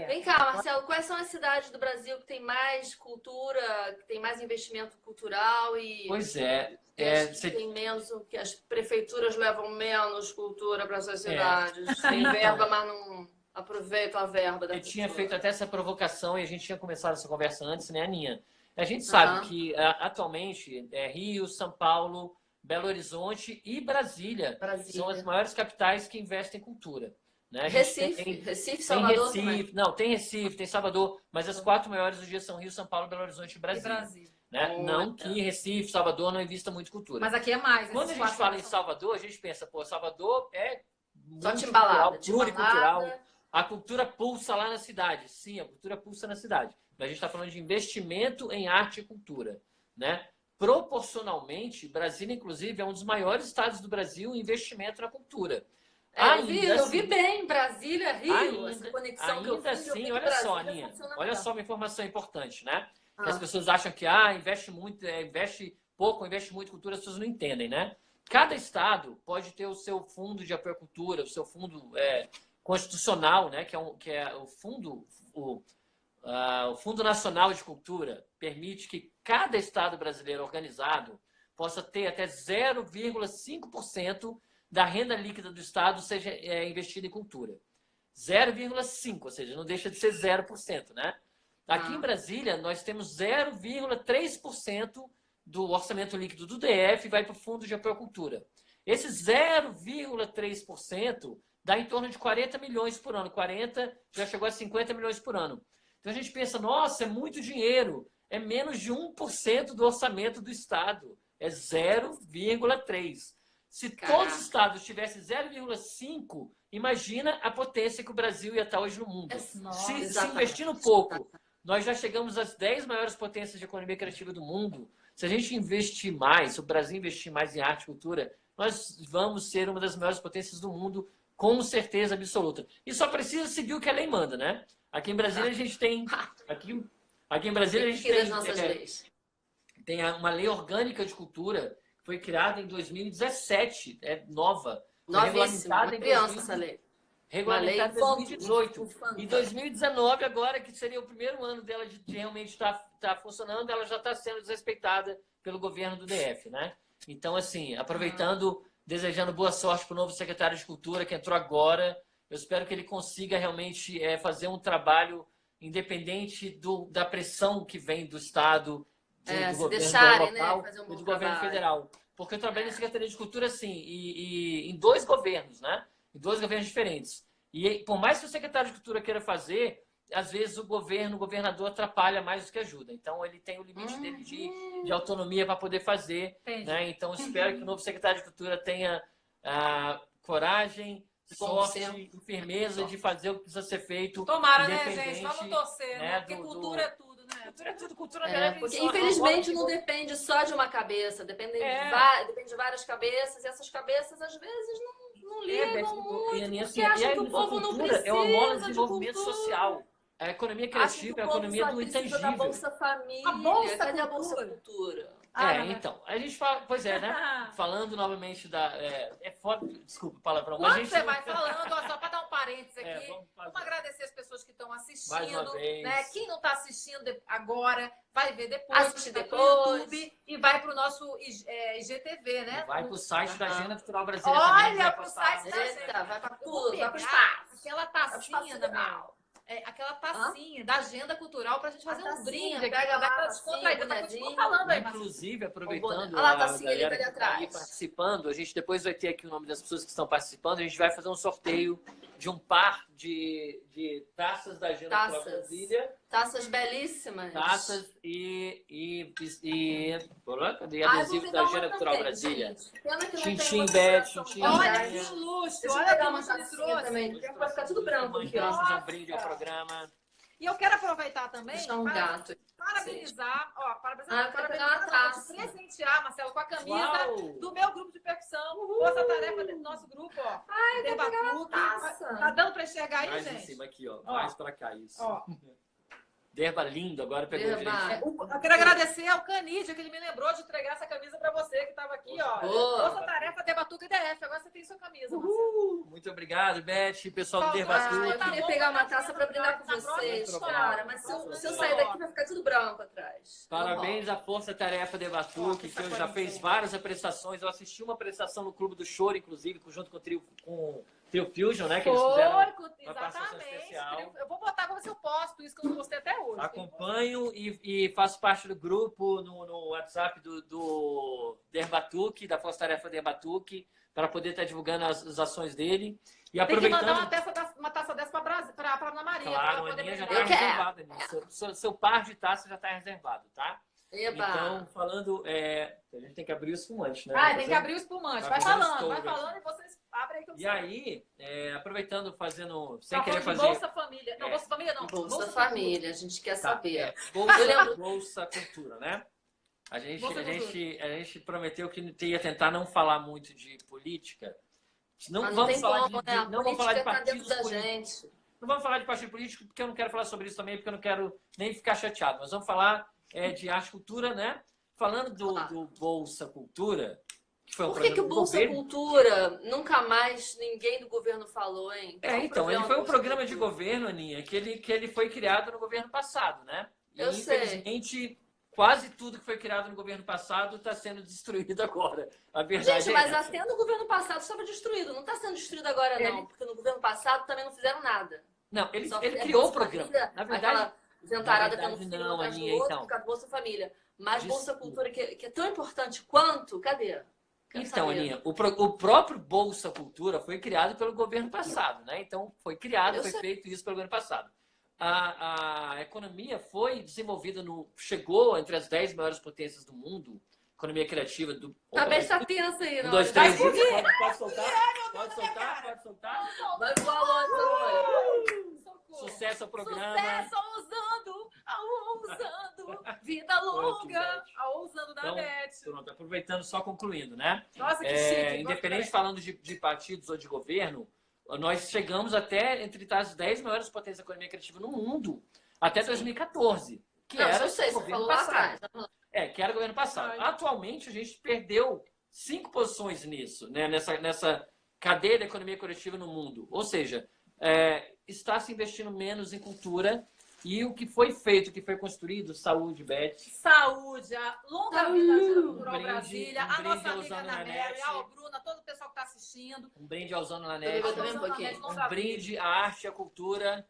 Vem cá, Marcelo, quais são as cidades do Brasil que tem mais cultura, que tem mais investimento cultural e Pois é. que tem menos, que as prefeituras levam menos cultura para suas cidades? Tem verba, mas não aproveitam a verba da Eu tinha cultura. feito até essa provocação e a gente tinha começado essa conversa antes, né, Aninha? A gente sabe que atualmente Rio, São Paulo, Belo Horizonte e Brasília são as maiores capitais que investem em cultura. Né? Recife, Salvador também. Não, tem Recife, tem Salvador, mas as 4 maiores hoje são Rio, São Paulo, Belo Horizonte e Brasília. Né? Não que Recife, Salvador não invista muito em cultura. Mas aqui é mais. Quando a gente fala em Salvador, a gente pensa, pô, Salvador é só timbalada, pluricultural. A cultura pulsa lá na cidade. Sim, a cultura pulsa na cidade. Mas a gente está falando de investimento em arte e cultura. Né? Proporcionalmente, Brasília, inclusive, é um dos maiores estados do Brasil em investimento na cultura. Eu vi bem, Brasília, Rio, essa conexão que eu fiz. Assim, olha só, Aninha, olha só uma informação importante, né? Que as pessoas acham que investe muito, investe pouco, investe muito em cultura, as pessoas não entendem, né? Cada estado pode ter o seu fundo de apoio à cultura, o seu fundo constitucional, né? Que é o fundo, o Fundo Nacional de Cultura, permite que cada estado brasileiro organizado possa ter até 0,5% da renda líquida do Estado seja investida em cultura. 0,5%, ou seja, não deixa de ser 0%, né? Aqui em Brasília, nós temos 0,3% do orçamento líquido do DF vai para o Fundo de Apoio à Cultura. Esse 0,3% dá em torno de 40 milhões por ano. 40 já chegou a 50 milhões por ano. Então a gente pensa, nossa, é muito dinheiro. É menos de 1% do orçamento do Estado. É 0,3%. Se todos os estados tivessem 0,5%, imagina a potência que o Brasil ia estar hoje no mundo. Se investindo pouco, nós já chegamos às 10 maiores potências de economia criativa do mundo. Se a gente investir mais, se o Brasil investir mais em arte e cultura, nós vamos ser uma das maiores potências do mundo com certeza absoluta. E só precisa seguir o que a lei manda, né? Aqui em Brasília a gente tem... Aqui em Brasília a gente tem... nossas leis. Tem uma lei orgânica de cultura que foi criada em 2017, é nova. Novíssima, criança essa lei. Regulamentada em 2018. Em 2019, agora, que seria o primeiro ano dela de realmente estar funcionando, ela já está sendo desrespeitada pelo governo do DF, né? Então, assim, aproveitando, desejando boa sorte para o novo secretário de Cultura que entrou agora, eu espero que ele consiga realmente fazer um trabalho independente da pressão que vem do Estado, do governo local e do governo federal. Porque eu trabalhei na Secretaria de Cultura, assim, e em 2 governos, né? Em 2 governos diferentes. E por mais que o secretário de Cultura queira fazer, às vezes o governador atrapalha mais do que ajuda. Então, ele tem o limite dele de autonomia para poder fazer. Né? Então, espero que o novo secretário de Cultura tenha coragem, sorte e firmeza de fazer o que precisa ser feito. Tomara, né, gente? Vamos torcer, né? Porque cultura é tudo, né? Cultura é tudo, cultura é porque, infelizmente, não depende só de uma cabeça. Depende de várias cabeças. E essas cabeças, às vezes, não ligam muito. Porque acham que o povo não precisa é uma mola de desenvolvimento social. A economia criativa é a economia do intangível. Da Bolsa Família. Cadê a Bolsa Cultura? Então, a gente fala, pois é, né? Falando novamente da... É foda, desculpa o palavrão. Quando você vai falando, só para dar um parênteses aqui, vamos agradecer as pessoas que estão assistindo. Mais uma vez. Né? Quem não está assistindo agora, vai ver depois. Assiste depois. YouTube e vai para o nosso IGTV, né? Vai para o site da Agenda Cultural Brasileira. Olha, para o site da Agenda. Vai para tudo, vai para o espaço. Aquela tacinha da minha... aquela tacinha da Agenda Cultural pra gente fazer um brinde aqui. Pega lá, continua falando aí, inclusive, aproveitando a tacinha ali que tá aí participando, a gente depois vai ter aqui o nome das pessoas que estão participando, a gente vai fazer um sorteio de um par de taças da Agenda Cultural Brasília. Taças belíssimas. Taças e adesivos da Agenda Cultural Brasília. Tintim, Beth, tintim. Olha que luxo. Olha que luxo ele trouxe. Também. Vai ficar tudo branco aqui, ó. Fazer um brinde ao programa. E eu quero aproveitar também parabenizar, presentear, Marcelo, com a camisa do meu grupo de percussão. Força Tarefa do nosso grupo, ó. Tá dando pra enxergar aí, mais gente? Mais em cima aqui, ó. Mais pra cá, isso. Ó. Derba lindo, agora pegou gente. Eu quero agradecer ao Canidia, que ele me lembrou de entregar essa camisa pra você, que estava aqui, ó. Força Tarefa, Debatuca e DF. Agora você tem sua camisa, Muito obrigado, Beth, pessoal do Debatuca. Eu queria pegar uma taça pra brindar com vocês, cara. Mas se eu sair daqui, vai ficar tudo branco atrás. Parabéns à Força Tarefa Debatuca, que já fez várias apresentações. Eu assisti uma apresentação no Clube do Choro, inclusive, junto com o Trio Fusion, né? Que eles fizeram exatamente. Eu vou botar pra ver se eu posto isso que eu não postei até hoje. Acompanho e faço parte do grupo no WhatsApp do Derbatuque, da Força Tarefa Derbatuque, para poder estar divulgando as ações dele. E aproveitando... Tem que mandar uma taça dessa para Ana Maria. Claro, a Aninha já está reservada nisso. Seu par de taça já está reservado, tá? Eba. Então, falando... a gente tem que abrir o espumante, né? Tem que abrir o espumante. Vai falando e vocês abrem aí que eu E aí, aproveitando, fazendo... Sem tá querer fazer... Bolsa Família. Não, Bolsa Família não. Bolsa Família, a gente quer saber. Bolsa Cultura, né? A gente prometeu que ia tentar não falar muito de política. Não vamos falar de partidos políticos. Não vamos falar de partido político, porque eu não quero falar sobre isso também, porque eu não quero nem ficar chateado. Mas vamos falar de arte cultura, né? Falando do Bolsa Cultura, que foi um Por que o Bolsa Cultura nunca mais ninguém do governo falou, hein? Então, ele foi um programa de governo, Aninha, que ele foi criado no governo passado, né? E, infelizmente, quase tudo que foi criado no governo passado está sendo destruído agora. A verdade Gente, mas até no governo passado estava destruído. Não está sendo destruído agora, não. Porque no governo passado também não fizeram nada. Não, ele criou o programa. Na verdade, inventarada pelo filho não, Aninha, então. por causa do Bolsa Família. Mas Bolsa Cultura, que é tão importante quanto, cadê? Então, Aninha, o próprio Bolsa Cultura foi criado pelo governo passado, né? Então, foi criado, feito isso pelo governo passado. A economia foi desenvolvida chegou entre as 10 maiores potências do mundo, economia criativa do... Também está tensa aí, não? 2, 3, pode soltar? Pode soltar? Vai voar longe, Sucesso ao programa. Sucesso ousando, vida longa, ousando da net. Pronto, aproveitando, só concluindo, né? Nossa, que chique. Independente falando de partidos ou de governo, nós chegamos até entre as 10 maiores potências da economia criativa no mundo até 2014, que Não, era eu sei, o você governo falou lá passado. atrás. Que era o governo passado. Ai. Atualmente, a gente perdeu 5 posições nisso, né? Nessa cadeia da economia coletiva no mundo. Ou seja, está se investindo menos em cultura e o que foi feito, o que foi construído, saúde, Beth. Saúde, a longa vida à Gira Cultural brinde, Brasília, um a brinde nossa ao amiga Usando Ana na Mary, Net. a Bruna, todo o pessoal que está assistindo. Um brinde ao Usando na Net. Eu também um pouquinho. Um brinde à arte e à cultura.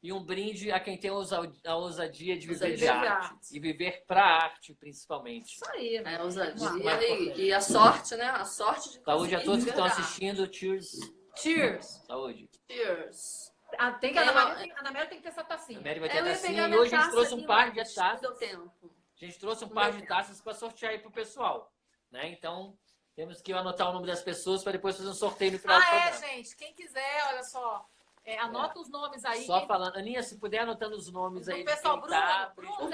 E um brinde a quem tem a ousadia de viver de arte. E viver para a arte, principalmente. Isso aí. É, ousadia Mas, e a sorte, né? A sorte de Saúde a conseguir todos que estão verdade. assistindo. Cheers. Cheers. Saúde. Cheers. Tem que, a Ana Mary tem que ter essa A tacinha. Mary vai ter Eu ia tacinha. pegar E minha hoje a gente taça trouxe um ali, par de mas taças. não deu tempo. A gente trouxe um Não par deu de taças para sortear aí pro pessoal. Né? Então, temos que anotar o nome das pessoas para depois fazer um sorteio no final do programa. Gente. Quem quiser, olha só. Anota os nomes aí. Só falando. Aninha, se puder anotando os nomes aí. Do pessoal, de quem tá, O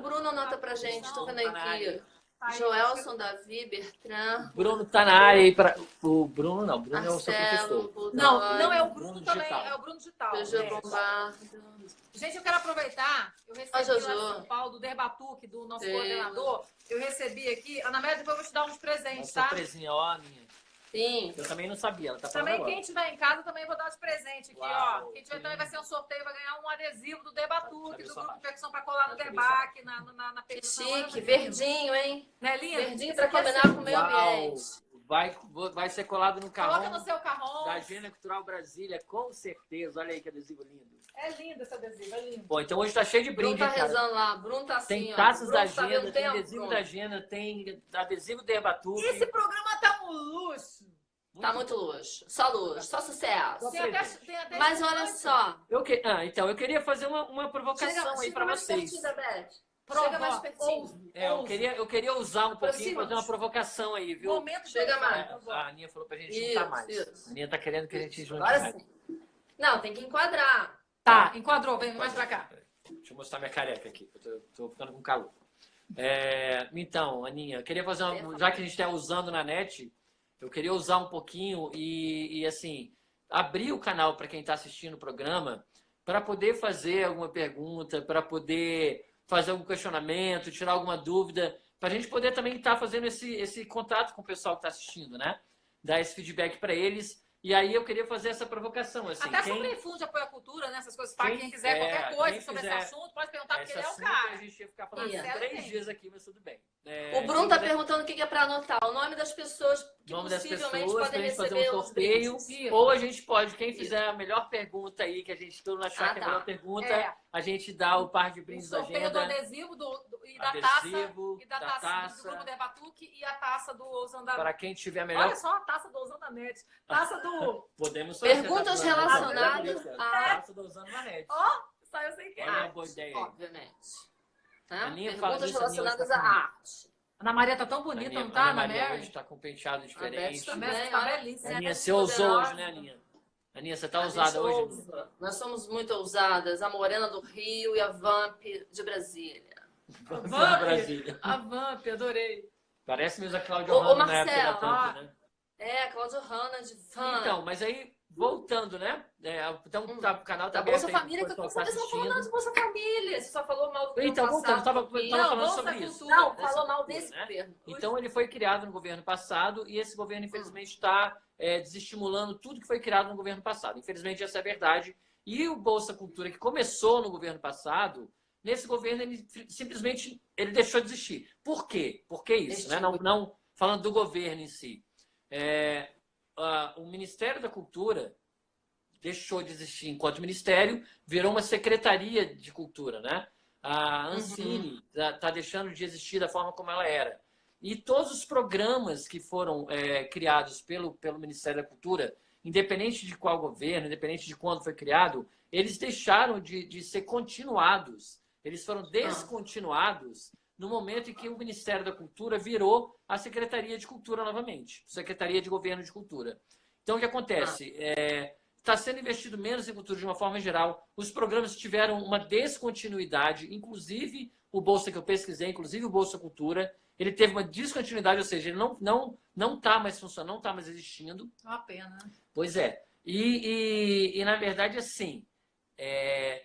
Bruno anota pra gente, tô vendo Tá na área. aqui. Joelson, Davi, Bertrand, Bruno tá na área aí para o Bruno não, Bruno é o seu Marcelo, professor. Budói, Não é o Bruno Bruno também, Digital. é o Bruno Digital. Jojo Bombardo. Gente, eu quero aproveitar, eu recebi lá Jojo. de São Paulo, do Derbatuque, do nosso Sim. coordenador, eu recebi aqui, Ana Mary, depois eu vou te dar uns Uma presentes, tá? surpresinha, ó, Aninha. Sim. Eu também não sabia, ela tá falando Também agora. quem tiver em casa, também vou dar de presente aqui, Uau, ó. Quem tiver também vai ser um sorteio, vai ganhar um adesivo do Debatuque, Sabe do só grupo mais. de percussão para colar no Sabe Derbac, na Que percussão. chique, verdinho, hein? Né, linda? Verdinho Isso pra aqui é combinar com o meio Uau, ambiente. vai ser colado no Coloca carrão no seu carrão. da Agenda Cultural Brasília, com certeza. Olha aí que adesivo lindo. É lindo esse adesivo, é lindo. Bom, então hoje tá cheio de Bruno brinde, tá hein, cara. rezando lá. Bruno tá assim, Tem ó. taças da Bruno tá agenda, vendo tem tempo, adesivo Bruno. da agenda, tem adesivo Derbatuque. Esse programa tá um luxo. Tá muito luxo. Só luxo, só sucesso. Tem até Mas olha só. Então, eu queria fazer uma provocação aí para mais vocês. pertinho da Beth. Prova- Chega mais pertinho. Eu queria usar um pouquinho, Aproxima. fazer uma provocação aí, viu? momento de Chega provar. mais. A Aninha falou pra gente juntar mais. Isso. A Aninha tá querendo que a gente junte Agora mais. sim. Não, tem que enquadrar. Tá, enquadrou, vem mais pra cá. Deixa eu mostrar minha careca aqui, que eu tô ficando com calor. Então, Aninha, eu queria fazer já que a gente está usando na net, eu queria usar um pouquinho e assim, abrir o canal para quem está assistindo o programa, para poder fazer alguma pergunta, para poder fazer algum questionamento, tirar alguma dúvida, para a gente poder também estar fazendo esse contato com o pessoal que está assistindo, né? Dar esse feedback para eles. E aí eu queria fazer essa provocação. Assim, Até sobre fundo de apoio à cultura, né? Essas coisas para quem quiser qualquer coisa sobre esse assunto, pode perguntar, porque ele é o cara. A gente ia ficar falando Marcelo 3 tem. dias aqui, mas tudo bem. O Bruno tá perguntando o que é para anotar. O nome das pessoas que nome das possivelmente pessoas, podem pra gente fazer receber um os sorteio. brindes. Ou a gente pode, quem fizer a melhor pergunta aí, que a gente todo mundo achar que é a tá. melhor pergunta, É. a gente dá o par de O brindes da sorteio do agenda. adesivo e da taça. Adesivo, E da da taça do taça. Grupo Derbatuque e a taça do Ousando da Para quem tiver a melhor. Olha só a taça do Ousando da Net. Taça do... Podemos Perguntas fazer, tá? relacionadas a a- taça do Usando na Rede. Ó, saiu sem querer. Olha uma boa ideia aí. Obviamente. Tá? Aninha fala Perguntas disso, Aninha relacionadas hoje tá à comigo. arte. Ana Maria tá tão bonita, Aninha, não tá, Ana Ana Maria Mary? hoje tá com um penteado A diferente. Beth também, Beth tá olha. belíssima. Aninha, Beth você ousou poderosa. hoje, né, Aninha? Aninha, você tá A ousada gente hoje, ousa. Aninha? Nós somos muito ousadas. A Morena do Rio e a Vamp de Brasília. Vamos Vamp. para Brasília. A Vamp, adorei. Parece mesmo a Cláudia Ô, Hanna na época da Marcelo, Vamp, né? É, Cláudio Hanna de Vamp. Então, mas aí, voltando, né? Então, o canal tá Da aberto Bolsa aí, Família, que depois você tá não falou nada de assistindo. Bolsa Família. Você só falou mal do Então, governo voltando, passado. tava Não, falando Bolsa sobre Cultura. isso. Não, Dessa falou mal cultura, desse né? governo. Então, ele foi criado no governo passado e esse governo, infelizmente, está desestimulando tudo que foi criado no governo passado. Infelizmente, essa é a verdade. E o Bolsa Cultura, que começou no governo passado, nesse governo, ele simplesmente ele deixou de existir. Por quê? Por que isso? Né? Não falando do governo em si. O Ministério da Cultura deixou de existir enquanto ministério, virou uma secretaria de cultura, né? A Ancine está deixando de existir da forma como ela era. E todos os programas que foram criados pelo Ministério da Cultura, independente de qual governo, independente de quando foi criado, eles deixaram de ser continuados. Eles foram descontinuados no momento em que o Ministério da Cultura virou a Secretaria de Cultura novamente, Secretaria de Governo de Cultura. Então, o que acontece? Está sendo investido menos em cultura de uma forma geral. Os programas tiveram uma descontinuidade, inclusive o Bolsa que eu pesquisei, inclusive o Bolsa Cultura, ele teve uma descontinuidade, ou seja, ele não está mais funcionando, não está mais existindo. Uma pena. Pois é. Na verdade, assim,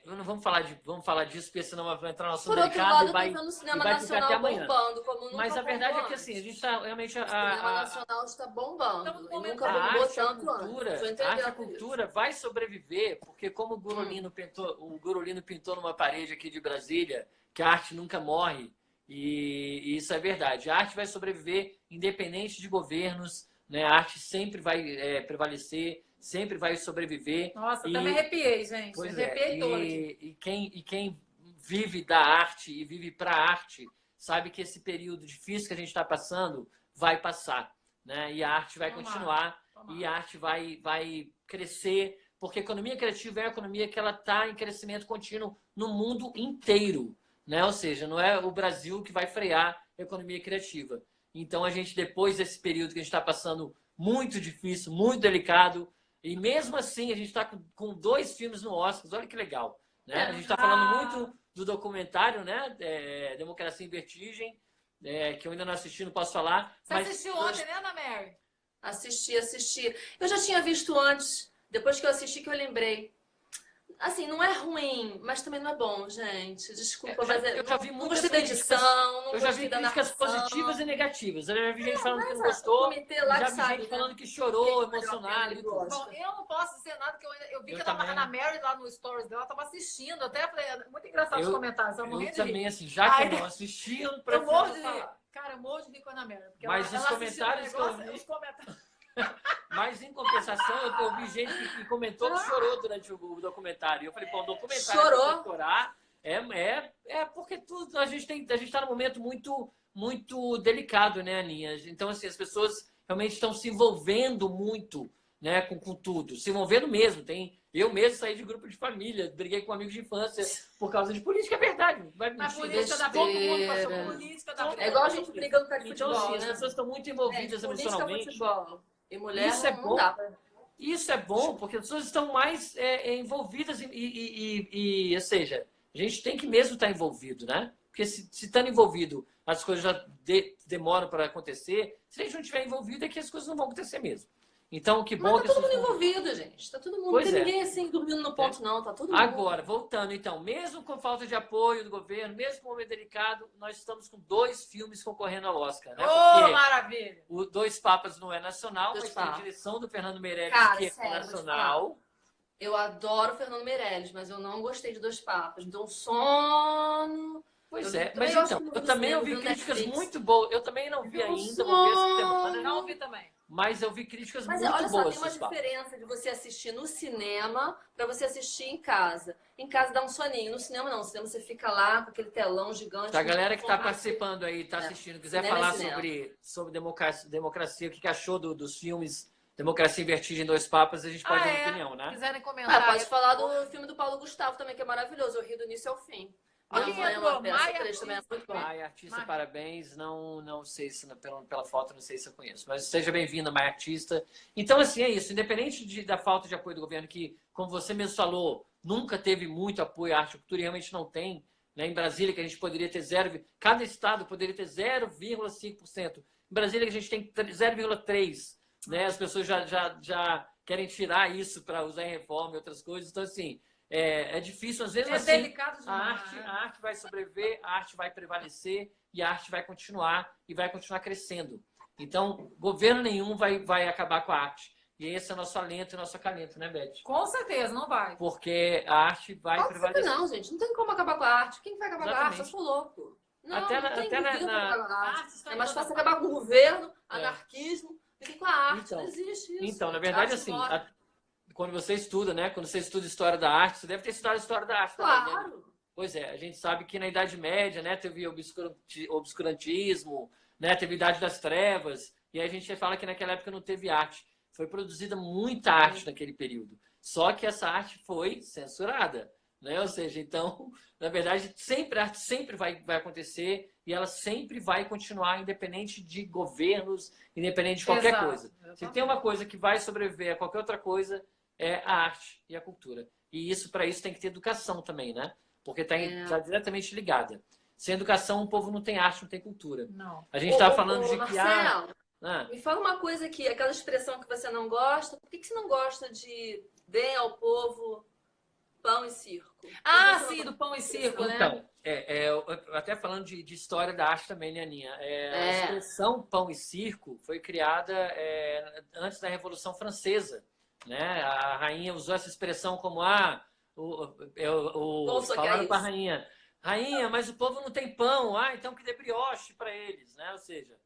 não vamos falar disso, porque senão vai entrar no assunto Por outro delicado lado, eu tô vendo o cinema vai ficar até nacional amanhã. bombando, como nunca Mas a verdade é que bombou assim, a gente antes. está realmente O cinema nacional está bombando. Estamos E no nunca a bombou arte, tanto antes. Tô a arte e a entendendo cultura vai sobreviver, porque como o Gurulino pintou numa parede aqui de Brasília, que a arte nunca morre, e isso é verdade. A arte vai sobreviver independente de governos, né? A arte sempre vai prevalecer, sempre vai sobreviver. Nossa, até me arrepiei, gente. Pois Me arrepiei toda é, aqui. e quem vive da arte e vive para a arte sabe que esse período difícil que a gente está passando vai passar, né? E a arte vai continuar, e a arte vai crescer, porque a economia criativa é uma economia que ela está em crescimento contínuo no mundo inteiro, né? Ou seja, não é o Brasil que vai frear a economia criativa. Então, a gente, depois desse período que a gente está passando muito difícil, muito delicado, e mesmo assim a gente está com 2 filmes no Oscar, olha que legal, né? A gente está falando muito do documentário, né? Democracia em Vertigem, que eu ainda não assisti, não posso falar. Você assistiu ontem, né, Ana Mary? Assisti. Eu já tinha visto antes, depois que eu assisti que eu lembrei. Assim, não é ruim, mas também não é bom, gente. Desculpa, mas eu já vi não muitas gostei da edição, não eu já vi gostei da críticas narração. positivas e negativas. Eu já vi gente falando que não O gostou, comitê lá já que vi sabe, gente né? falando que chorou, Quem emocionado. que gosta. Bom, eu não posso dizer nada, porque eu vi Eu que também. a Ana Mary lá no stories dela estava assistindo. Até falei, muito engraçado os comentários. Eu também, assim, já que eu não assisti, eu não eu morro de rir. falar. Cara, eu morro de rir com a Ana Mary. Porque Mas ela os comentários que eu vi... os comentários... Mas, em compensação, eu ouvi gente que comentou que chorou durante o documentário. E eu falei, pô, o documentário Chorou? chorar porque tudo, a gente está num momento muito delicado, né, Aninha? Então, assim, as pessoas realmente estão se envolvendo muito, né, com tudo. Se envolvendo mesmo. Eu mesmo saí de grupo de família, briguei com amigos de infância por causa de política, é verdade. Mas política da todo mundo passou política da É igual a gente brigando com a Então, futebol, assim, né? as pessoas estão muito envolvidas emocionalmente. Futebol. E mulher Isso é não bom. dá. Isso é bom, porque as pessoas estão mais envolvidas ou seja, a gente tem que mesmo estar envolvido, né? Porque se estando envolvido, as coisas já demoram para acontecer. Se a gente não estiver envolvido, é que as coisas não vão acontecer mesmo. Então, que bom Mas que tá todo mundo envolvido, gente. Tá todo mundo. Pois Não tem é. ninguém assim dormindo no ponto, não. Tá todo mundo. Agora, voltando então, mesmo com falta de apoio do governo, mesmo com um momento delicado, nós estamos com 2 filmes concorrendo ao Oscar, né? Ô, maravilha! O Dois Papas não é nacional, Dois mas tem a Papas. direção do Fernando Meirelles, Cara, que é sério, nacional. Eu adoro o Fernando Meirelles, mas eu não gostei de Dois Papas. Me deu um sono. Pois Eu é, também mas gosto então, muito eu do também cinema, ouvi do críticas Netflix. muito boas. Eu também não vi Deu um ainda, vou ver essa semana. Não ouvi também. Mas eu vi críticas Mas muito olha só, boas. tem uma dos papos. diferença de você assistir no cinema para você assistir em casa. Em casa dá um soninho, no cinema não. No cinema você fica lá com aquele telão gigante. A galera que está com participando aí, está assistindo, quiser Cinema é falar cinema. sobre democracia, o que achou dos filmes Democracia em Vertigem, Dois Papas, a gente pode dar opinião, né? Quiserem comentar. Pode falar do filme do Paulo Gustavo também, que é maravilhoso. Eu ri do início ao fim. Minha Quem mãe é entrou? uma peça, Maia três também é muito bom. Maia, artista, Maia. parabéns. Não sei se pela foto, não sei se eu conheço. Mas seja bem-vinda, Maia Artista. Então, assim, é isso. Independente da falta de apoio do governo, que, como você mesmo falou, nunca teve muito apoio à arte e cultura e realmente não tem. Né? Em Brasília, que a gente poderia ter cada estado poderia ter 0,5%. Em Brasília, que a gente tem 0,3%. Né? As pessoas já querem tirar isso para usar em reforma e outras coisas. Então, assim, é difícil. Às vezes, É assim, delicado a demais. arte vai sobreviver, a arte vai prevalecer e a arte vai continuar e vai continuar crescendo. Então, governo nenhum vai acabar com a arte. E esse é o nosso alento e nosso acalento, né, Beth? Com certeza, não vai. Porque a arte vai Óbvio que prevalecer. não, gente. Não tem como acabar com a arte. Quem vai acabar com a arte? Eu Exatamente. sou louco. Não, Até não tem na- governo pra acabar com a A arte. arte está É em mais toda fácil parte. acabar com o governo, É. anarquismo, do que com a arte. Então, Não existe isso. Então, na A verdade, arte assim, mora. quando você estuda, né? Quando você estuda história da arte, você deve ter estudado história da arte também, né? Claro. Pois é, a gente sabe que na Idade Média, né, teve obscurantismo, né, teve Idade das Trevas, e aí a gente fala que naquela época não teve arte. Foi produzida muita arte naquele período. Só que essa arte foi censurada, né? Ou seja, então, na verdade, a arte sempre vai acontecer e ela sempre vai continuar independente de governos, independente de qualquer Exato. coisa. Se tem uma coisa que vai sobreviver a qualquer outra coisa, é a arte e a cultura. E isso, para isso, tem que ter educação também, né? Porque está diretamente ligada. Sem educação, o povo não tem arte, não tem cultura. Não. A gente estava falando de que Marcelo, Ah, Me fala uma coisa aqui, aquela expressão que você não gosta, por que você não gosta de deem ao povo pão e circo? Ah, Por que você sim, não do pão e gosta circo, dessa- né? então, até falando de história da arte também, né, Aninha? A É. expressão pão e circo foi criada antes da Revolução Francesa, né? A rainha usou essa expressão como, O povo só quer falaram para a isso. rainha, mas o povo não tem pão, então que dê brioche para eles, né? Ou seja,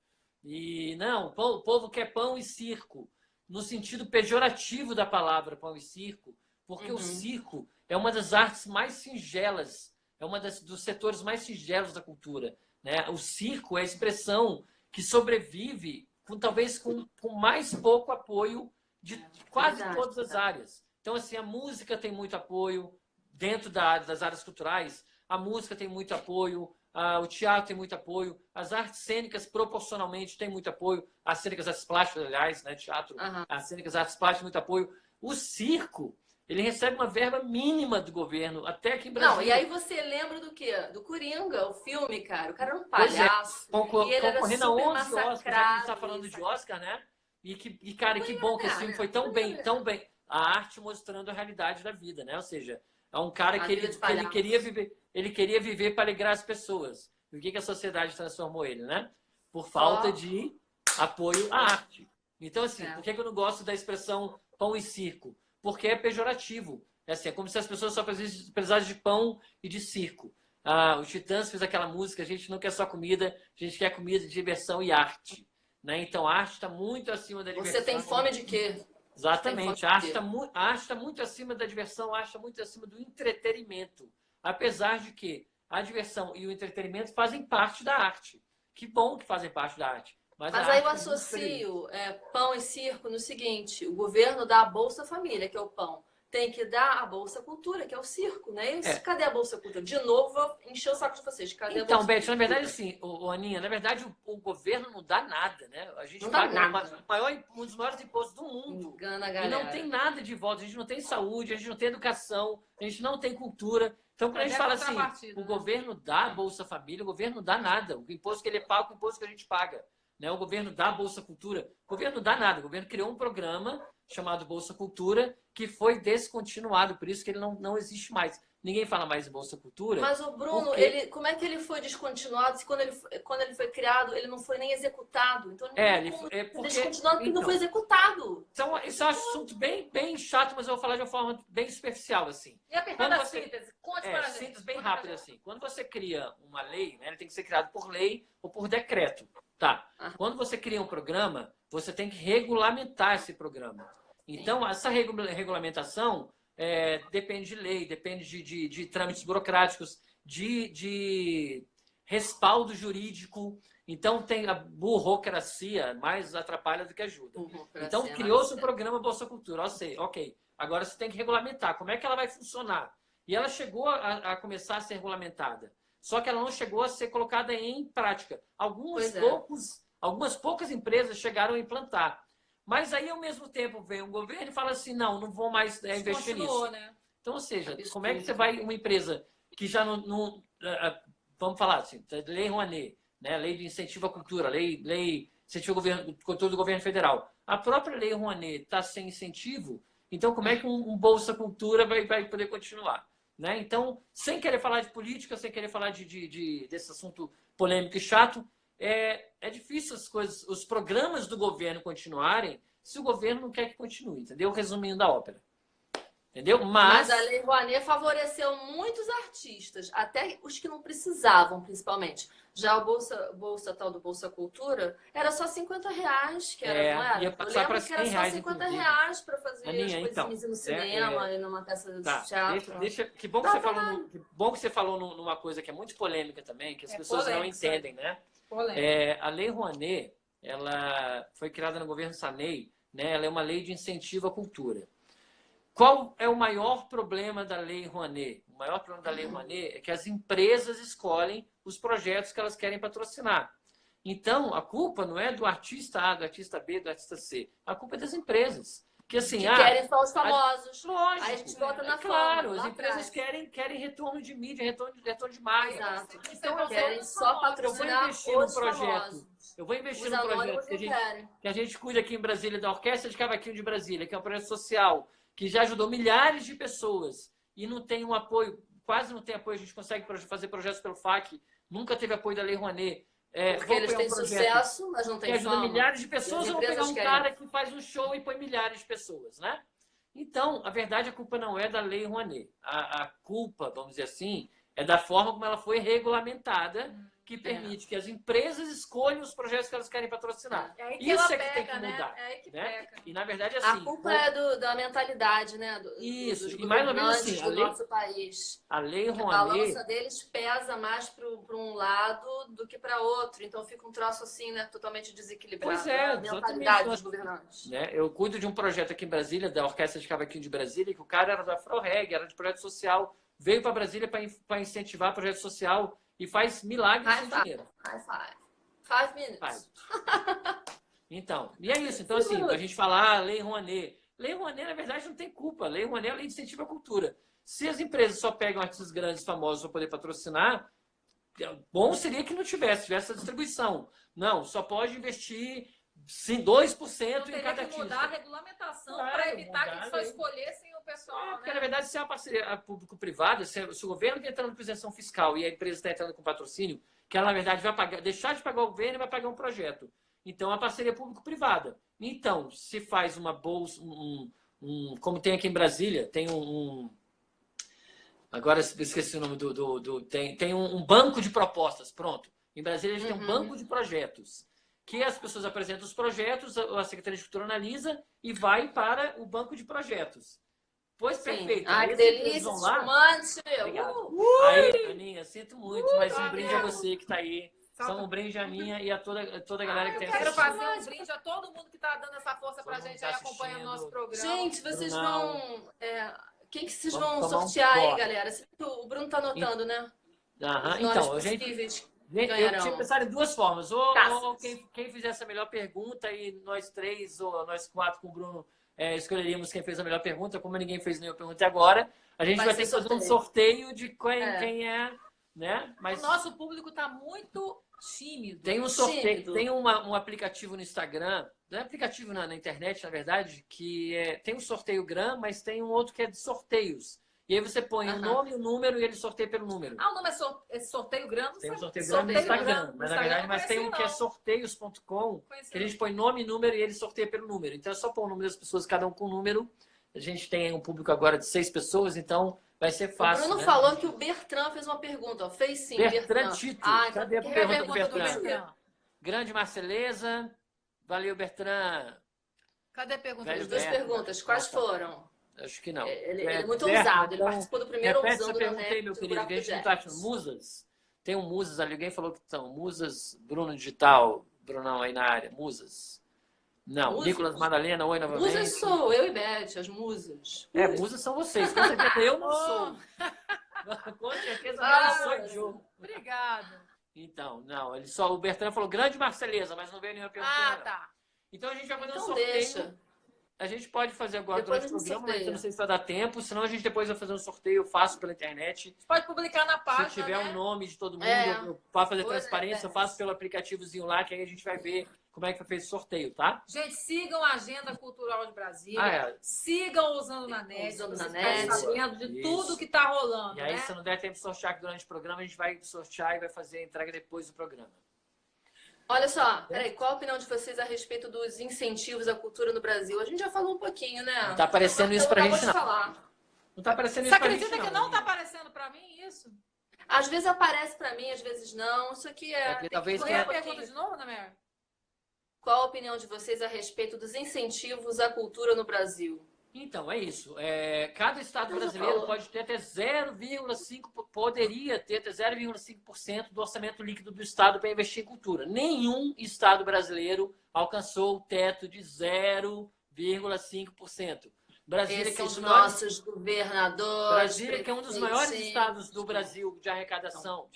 e não, o povo quer pão e circo, no sentido pejorativo da palavra pão e circo, porque o Uhum. circo é uma das artes mais singelas, é uma dos setores mais singelos da cultura, né? O circo é a expressão que sobrevive talvez com mais pouco apoio de quase Verdade. todas as áreas. Então, assim, a música tem muito apoio dentro das áreas culturais, a música tem muito apoio, o teatro tem muito apoio, as artes cênicas proporcionalmente têm muito apoio, as cênicas, artes plásticas, aliás, né? Teatro, Aham. as cênicas, artes plásticas, muito apoio. O circo, ele recebe uma verba mínima do governo, até aqui em Brasília. Não, e aí você lembra do quê? Do Coringa, o filme, cara. O cara era um Pois é, palhaço. E ele era concorrendo a super 11 Oscars, já que a gente está massacrado. falando de Oscar, né? Cara, que bom que esse filme foi Não ia tão bem. A arte mostrando a realidade da vida, né? Ou seja, é um cara A que vida de ele palhaço. queria viver para alegrar as pessoas. E o que a sociedade transformou ele, né? Por falta Ó. de apoio à arte. Então, assim, É. por que eu não gosto da expressão pão e circo? Porque é pejorativo. É como se as pessoas só precisassem de pão e de circo. Os Titãs fez aquela música, a gente não quer só comida, a gente quer comida, diversão e arte. Né? Então, a arte está muito acima da diversão. Você tem fome de quê? Exatamente. A arte está muito acima da diversão, a arte está muito acima do entretenimento. Apesar de que a diversão e o entretenimento fazem parte da arte. Que bom que fazem parte da arte. Mas Mas a aí eu arte é muito superior. associo pão e circo no seguinte: o governo dá a Bolsa Família, que é o pão. Tem que dar a Bolsa Cultura, que é o circo, não é isso? É. Cadê a Bolsa Cultura? De novo, vou encher o saco de vocês. Cadê a Então, Bolsa Beth, na Cultura? verdade, assim, Aninha, na verdade, o governo não dá nada, né? A gente Não dá paga nada. um dos maiores impostos do mundo. Engana a E galera. não tem nada de volta. A gente não tem saúde, a gente não tem educação, a gente não tem cultura. Então, quando a gente fala assim, o governo dá a Bolsa Família, o governo não dá nada. O imposto que ele paga, o imposto que a gente paga. Né? O governo dá a Bolsa Cultura. O governo não dá nada. O governo criou um programa chamado Bolsa Cultura que foi descontinuado. Por isso que ele não existe mais. Ninguém fala mais em Bolsa Cultura. Mas o Bruno, porque... como é que ele foi descontinuado? Se quando ele foi criado, ele não foi nem executado. Então não tem como porque... descontinuado porque não foi executado. Então, esse é um assunto bem chato, mas eu vou falar de uma forma bem superficial, assim. E apertar da síntese? Conte para a gente. Síntese bem rápida, assim. Quando você cria uma lei, né, ele tem que ser criado por lei ou por decreto. Tá. Quando você cria um programa, você tem que regulamentar esse programa. Então, essa regulamentação depende de lei, depende de trâmites burocráticos, de respaldo jurídico. Então, tem a burocracia mais atrapalha do que ajuda. Então, criou-se um programa Bolsa Cultura. Ok. Agora você tem que regulamentar. Como é que ela vai funcionar? E ela chegou a começar a ser regulamentada. Só que ela não chegou a ser colocada em prática. Algumas poucas empresas chegaram a implantar. Mas aí, ao mesmo tempo, vem um governo e fala assim, não vou mais investir nisso. Né? Então, ou seja, como é que você vai... Uma empresa que já não vamos falar assim, Lei Rouanet, né? Lei de incentivo à cultura, lei de incentivo ao cultura do governo federal. A própria Lei Rouanet está sem incentivo, então como é que um Bolsa Cultura vai poder continuar? Né? Então, sem querer falar de política, sem querer falar desse assunto polêmico e chato, é difícil os programas do governo continuarem se o governo não quer que continue, entendeu? Resumindo a ópera. Entendeu? Mas a Lei Rouanet favoreceu muitos artistas, até os que não precisavam, principalmente. Já o Bolsa tal do Bolsa Cultura era só R$50, que era, não era? Ia passar Eu para lembro que era só R$50 para fazer Aninha, as coisinhas no cinema e numa peça de teatro. Que bom que você falou numa coisa que é muito polêmica também, que as pessoas não entendem, né? A Lei Rouanet, ela foi criada no governo Sarney, né? Ela é uma lei de incentivo à cultura. Qual é o maior problema da Lei Rouanet? O maior problema da Lei Rouanet é que as empresas escolhem os projetos que elas querem patrocinar. Então, a culpa não é do artista A, do artista B, do artista C. A culpa é das empresas. Que assim, Que querem só os famosos. lógico. Aí a gente volta na claro, fama, as lá empresas atrás. querem retorno de mídia, retorno de marca. Exato. Então eu Querem só eu vou patrocinar investir num os projeto. famosos. Eu vou investir Os num projeto anônimos não querem. que a gente cuida aqui em Brasília da Orquestra de Cavaquinho de Brasília, que é um projeto social, que já ajudou milhares de pessoas e não tem um apoio, quase não tem apoio, a gente consegue fazer projetos pelo FAC, nunca teve apoio da Lei Rouanet. Porque eles têm sucesso, mas não que têm ajuda fama. milhares de pessoas, E as eu vou pegar empresas um querem. cara que faz um show e põe milhares de pessoas, né? Então, a verdade, a culpa não é da Lei Rouanet. A culpa, vamos dizer assim, é da forma como ela foi regulamentada, que permite que as empresas escolham os projetos que elas querem patrocinar. É aí que Isso ela é que tem que pega, né? mudar. É aí que Né? peca. E, na verdade, A assim... culpa é da mentalidade, né? Isso, Dos e mais ou menos governantes assim, do nosso país. a Lei A Rouanet... balança deles pesa mais para um lado do que para outro. Então fica um troço assim, né? Totalmente desequilibrado. Pois é, a exatamente. mentalidade dos governantes. Né? Eu cuido de um projeto aqui em Brasília, da Orquestra de Cavaquinho de Brasília, que o cara era da Afro-Reg, era de projeto social, veio para Brasília para incentivar projeto social e faz milagres sem dinheiro. High five. 5 minutes. Faz. Então, e é isso. Então, assim, a gente fala, Lei Rouanet. Lei Rouanet, na verdade, não tem culpa. Lei Rouanet é a lei de incentivo à cultura. Se as empresas só pegam artistas grandes, famosos para poder patrocinar, bom seria que não tivesse essa distribuição. Não, só pode investir 2% em cada Teria que mudar a artista. regulamentação Claro, para evitar que mudar eles só a lei. escolhessem o pessoal. Porque, né? na verdade, se é uma parceria público-privada, se o governo está entrando com isenção fiscal e a empresa está entrando com patrocínio, que ela, na verdade, vai pagar, deixar de pagar o governo e vai pagar um projeto. Então, é uma parceria público-privada. Então, se faz uma bolsa, como tem aqui em Brasília, tem agora esqueci o nome tem um banco de propostas, pronto. Em Brasília, a gente tem um banco de projetos, que as pessoas apresentam os projetos, a Secretaria de Cultura analisa e vai para o banco de projetos. Pois, perfeito. Ai, que Aí delícia, vão lá. espumante. Obrigado. Aí, Aninha, sinto muito, mas um brinde a você que está aí. Só um brinde a Aninha e a toda a galera que Eu tem quero assistido. fazer um brinde a todo mundo que está dando essa força pra Todo mundo gente tá aí acompanhando o nosso assistindo. programa. Gente, vocês Brunão. vão... quem que vocês Vamos vão tomar um sortear aí, copo. galera? O Bruno tá anotando, né? Aham, Os nomes então, a gente, possíveis eu ganharão. tinha pensado em duas formas. Ou Taças. quem fizesse a melhor pergunta e nós três, ou nós quatro com o Bruno, escolheríamos quem fez a melhor pergunta. Como ninguém fez nenhuma pergunta até agora, a gente vai ter que fazer um sorteio de quem é, né? Mas O nosso público está muito tímido. tem um sorteio, Tímido. tem um aplicativo no Instagram, não é aplicativo na internet, na verdade, que tem um sorteio Gram, mas tem um outro que é de sorteios. E aí você põe o nome e o número e ele sorteia pelo número. Ah, o nome é esse sorteio grande? Tem um sorteio grande no Instagram, mas na verdade, mas tem um que é sorteios.com, que a gente põe nome e número e ele sorteia pelo número. Então é só pôr o número das pessoas, cada um com um número. A gente tem um público agora de 6 pessoas, então vai ser fácil. O Bruno né? falou que o Bertrand fez uma pergunta, ó. Fez sim, Bertrand Tito. Ah, Cadê a então pergunta do do Bertrand? Bertrand? Grande Marceleza. Valeu, Bertrand. Cadê a pergunta? Velho As duas Bertrand. perguntas, quais foram? Acho que não. Ele é muito Bertrand, ousado, ele então, participou do primeiro repete essa ousando pergunta na aí, net meu do querido, que a gente não Buraco tá achando. Jazz. Musas? Tem um Musas ali, alguém falou que são Musas, Bruno Digital, Brunão aí na área. Musas? Não. Musas? Nicolas Madalena, oi novamente. Musas sou eu e Beth, as musas. Musas são vocês, com certeza eu não sou. Com certeza eu não sou de jogo. Obrigada. Então, não, o Bertrand falou grande Marceleza, mas não veio nenhuma pergunta. Ah, não. tá. Então a gente vai fazer um Então sorteio. deixa. A gente pode fazer agora Depois durante o a gente programa, mas eu sorteia. não sei se vai dar tempo. Senão a gente depois vai fazer um sorteio, eu faço pela internet. Pode publicar na página, Se tiver né? o nome de todo mundo, É. eu posso fazer Pois é, transparência, eu faço pelo aplicativozinho lá, que aí a gente vai ver como é que foi feito o sorteio, tá? Gente, sigam a Agenda Cultural de Brasília. Ah, é. Sigam Usando na Net. Usando Vocês na ficam Net. sabendo de Isso. tudo que tá rolando, E aí, né? se não der tempo de sortear aqui durante o programa, a gente vai sortear e vai fazer a entrega depois do programa. Olha só, peraí, qual a opinião de vocês a respeito dos incentivos à cultura no Brasil? A gente já falou um pouquinho, né? Não tá aparecendo isso pra Acabou gente, de não. falar. Não tá aparecendo Você isso pra gente, acredita que não tá aparecendo pra mim isso? Às vezes aparece pra mim, às vezes não. Isso aqui É porque tem que talvez correr Lê um a pergunta pouquinho. de novo, né, Mary? Qual a opinião de vocês a respeito dos incentivos à cultura no Brasil? Então, é isso. Cada estado Eu já brasileiro falo. pode ter até 0,5%, poderia ter até 0,5% do orçamento líquido do estado para investir em cultura. Nenhum estado brasileiro alcançou o teto de 0,5%. Brasília, que é um Esses dos maiores, nossos governadores. Brasília, que é um dos maiores prefeitos. estados do Brasil de arrecadação,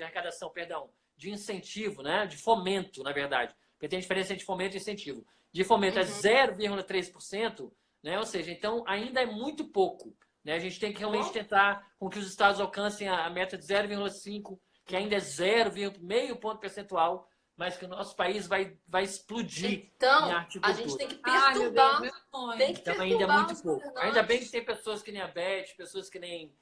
perdão, de incentivo, né? De fomento, na verdade. Porque tem diferença entre fomento e incentivo. De fomento é 0,3%. né? Ou seja, então ainda é muito pouco, né? A gente tem que realmente tentar com que os estados alcancem a meta de 0,5, que ainda é 0,5 ponto percentual, mas que o nosso país vai explodir Então, em arte e cultura. a gente tem que Ai, meu perturbar, Deus, meu sonho. tem que Então perturbar ainda é muito os pouco. governantes. Ainda bem que tem pessoas que nem a Beth, pessoas que nem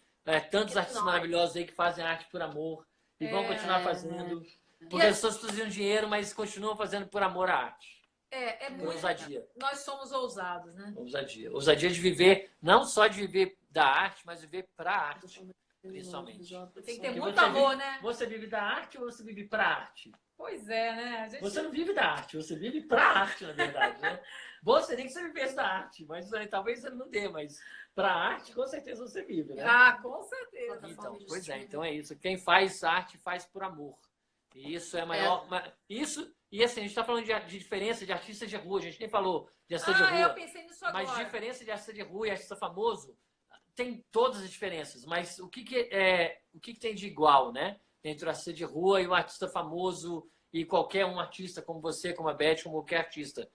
tantos Que artistas nós. maravilhosos aí que fazem arte por amor e vão continuar fazendo. Porque E as pessoas precisam de dinheiro, mas continuam fazendo por amor à arte. É Por muito. ousadia. Nós somos ousados, né? Ousadia. Ousadia de viver, não só de viver da arte, mas viver para a arte, principalmente. Tem que ter Porque muito você amor, vive- né? Você vive da arte ou você vive para a arte? Pois é, né? A gente... Você não vive da arte, você vive para a arte, na verdade, né? Você nem que você vivesse da arte, mas talvez você não dê, mas para a arte, com certeza você vive, né? Ah, com certeza. Então, pois é, então é isso. Quem faz arte faz por amor. E isso é maior. Isso, e assim, a gente está falando de diferença de artistas de rua, a gente nem falou de artista de Ah, rua. eu pensei nisso agora. Mas diferença de artista de rua e artista famoso tem todas as diferenças. Mas o que tem de igual, né? Entre o artista de rua e o artista famoso e qualquer um artista como você, como a Beth, como qualquer artista.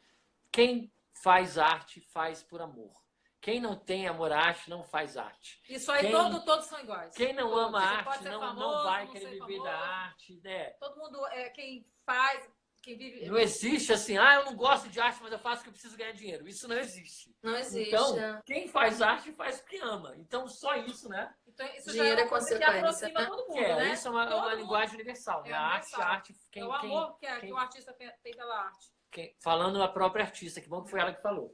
Quem faz arte faz por amor. Quem não tem amor à arte não faz arte. Isso aí, todos são iguais. Quem não Todos. ama Você arte pode ser não famoso, vai não querer ser viver famoso. da arte, né? Todo mundo, quem faz, quem vive... Não existe assim, eu não gosto de arte, mas eu faço porque eu preciso ganhar dinheiro. Isso não existe. Não existe. Então, quem faz arte faz porque ama. Então, só isso, né? Então, isso Dinheiro já é uma coisa que consequência, aproxima né? todo mundo, né? Isso é uma Todo mundo. linguagem universal. Né? É A universal. arte, É o amor que o artista tem pela arte. falando a própria artista, que bom que foi ela que falou.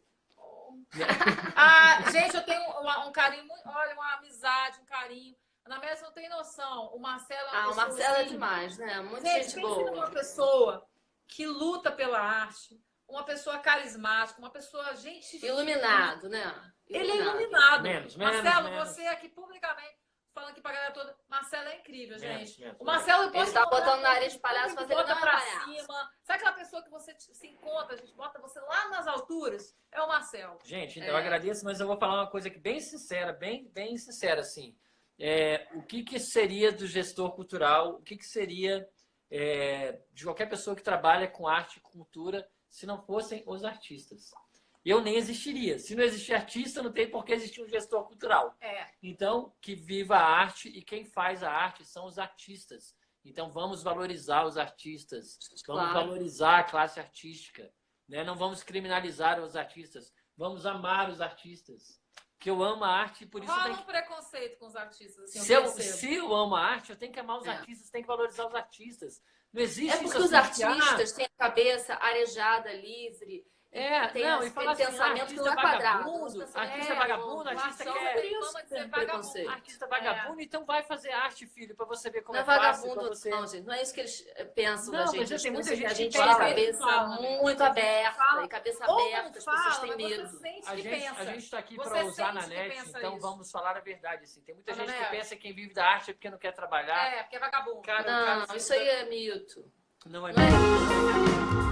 Gente, eu tenho um carinho, olha, uma amizade, um carinho. Ana Amélia, você não tem noção. O Marcelo é uma O pessoa Marcelo é assim, demais, né? Muita gente, gente pense numa boa. pessoa que luta pela arte, uma pessoa carismática, uma pessoa Iluminado, né? Ele é iluminado. Menos, Marcelo, menos. você aqui publicamente, falando aqui pra galera toda, Marcelo é incrível, gente. Menos. O Marcelo Ele tá botando na areia de palhaço, mas ele bota não é pra palhaço. cima. Sabe aquela pessoa que você se encontra, a gente bota você lá nas alturas? É o Marcelo. Gente, então eu agradeço, mas eu vou falar uma coisa aqui bem sincera, bem sincera, assim. O que seria do gestor cultural, o que seria de qualquer pessoa que trabalha com arte e cultura se não fossem os artistas? Eu nem existiria. Se não existir artista, não tem por que existir um gestor cultural. Então, que viva a arte e quem faz a arte são os artistas. Então, vamos valorizar os artistas, vamos valorizar a classe artística, né? Não vamos criminalizar os artistas, vamos amar os artistas. Que eu amo a arte e por isso Rola um preconceito com os artistas. Assim, se eu amo a arte, eu tenho que amar os artistas, tenho que valorizar os artistas. Não existe É porque isso os assim, artistas têm a cabeça arejada, livre. Tem e falar assim, pensamento que não é quadrado. Artista vagabundo, artista quer... Artista vagabundo, então vai fazer arte, filho, pra você ver como não é fácil. Vagabundo, você... não, gente. Não é isso que eles pensam não, da gente. Mas tem muita gente que a gente que tem a pensa, cabeça muito aberta. E cabeça aberta, as pessoas têm mas medo. você sente A que gente pensa. está aqui Você para usar na sente que net, pensa então isso. vamos falar a verdade. Assim. Tem muita Ana gente que Amélia. pensa que quem vive da arte é porque não quer trabalhar. Porque é vagabundo. Cara, Não, isso aí é mito. Não é Não é mito.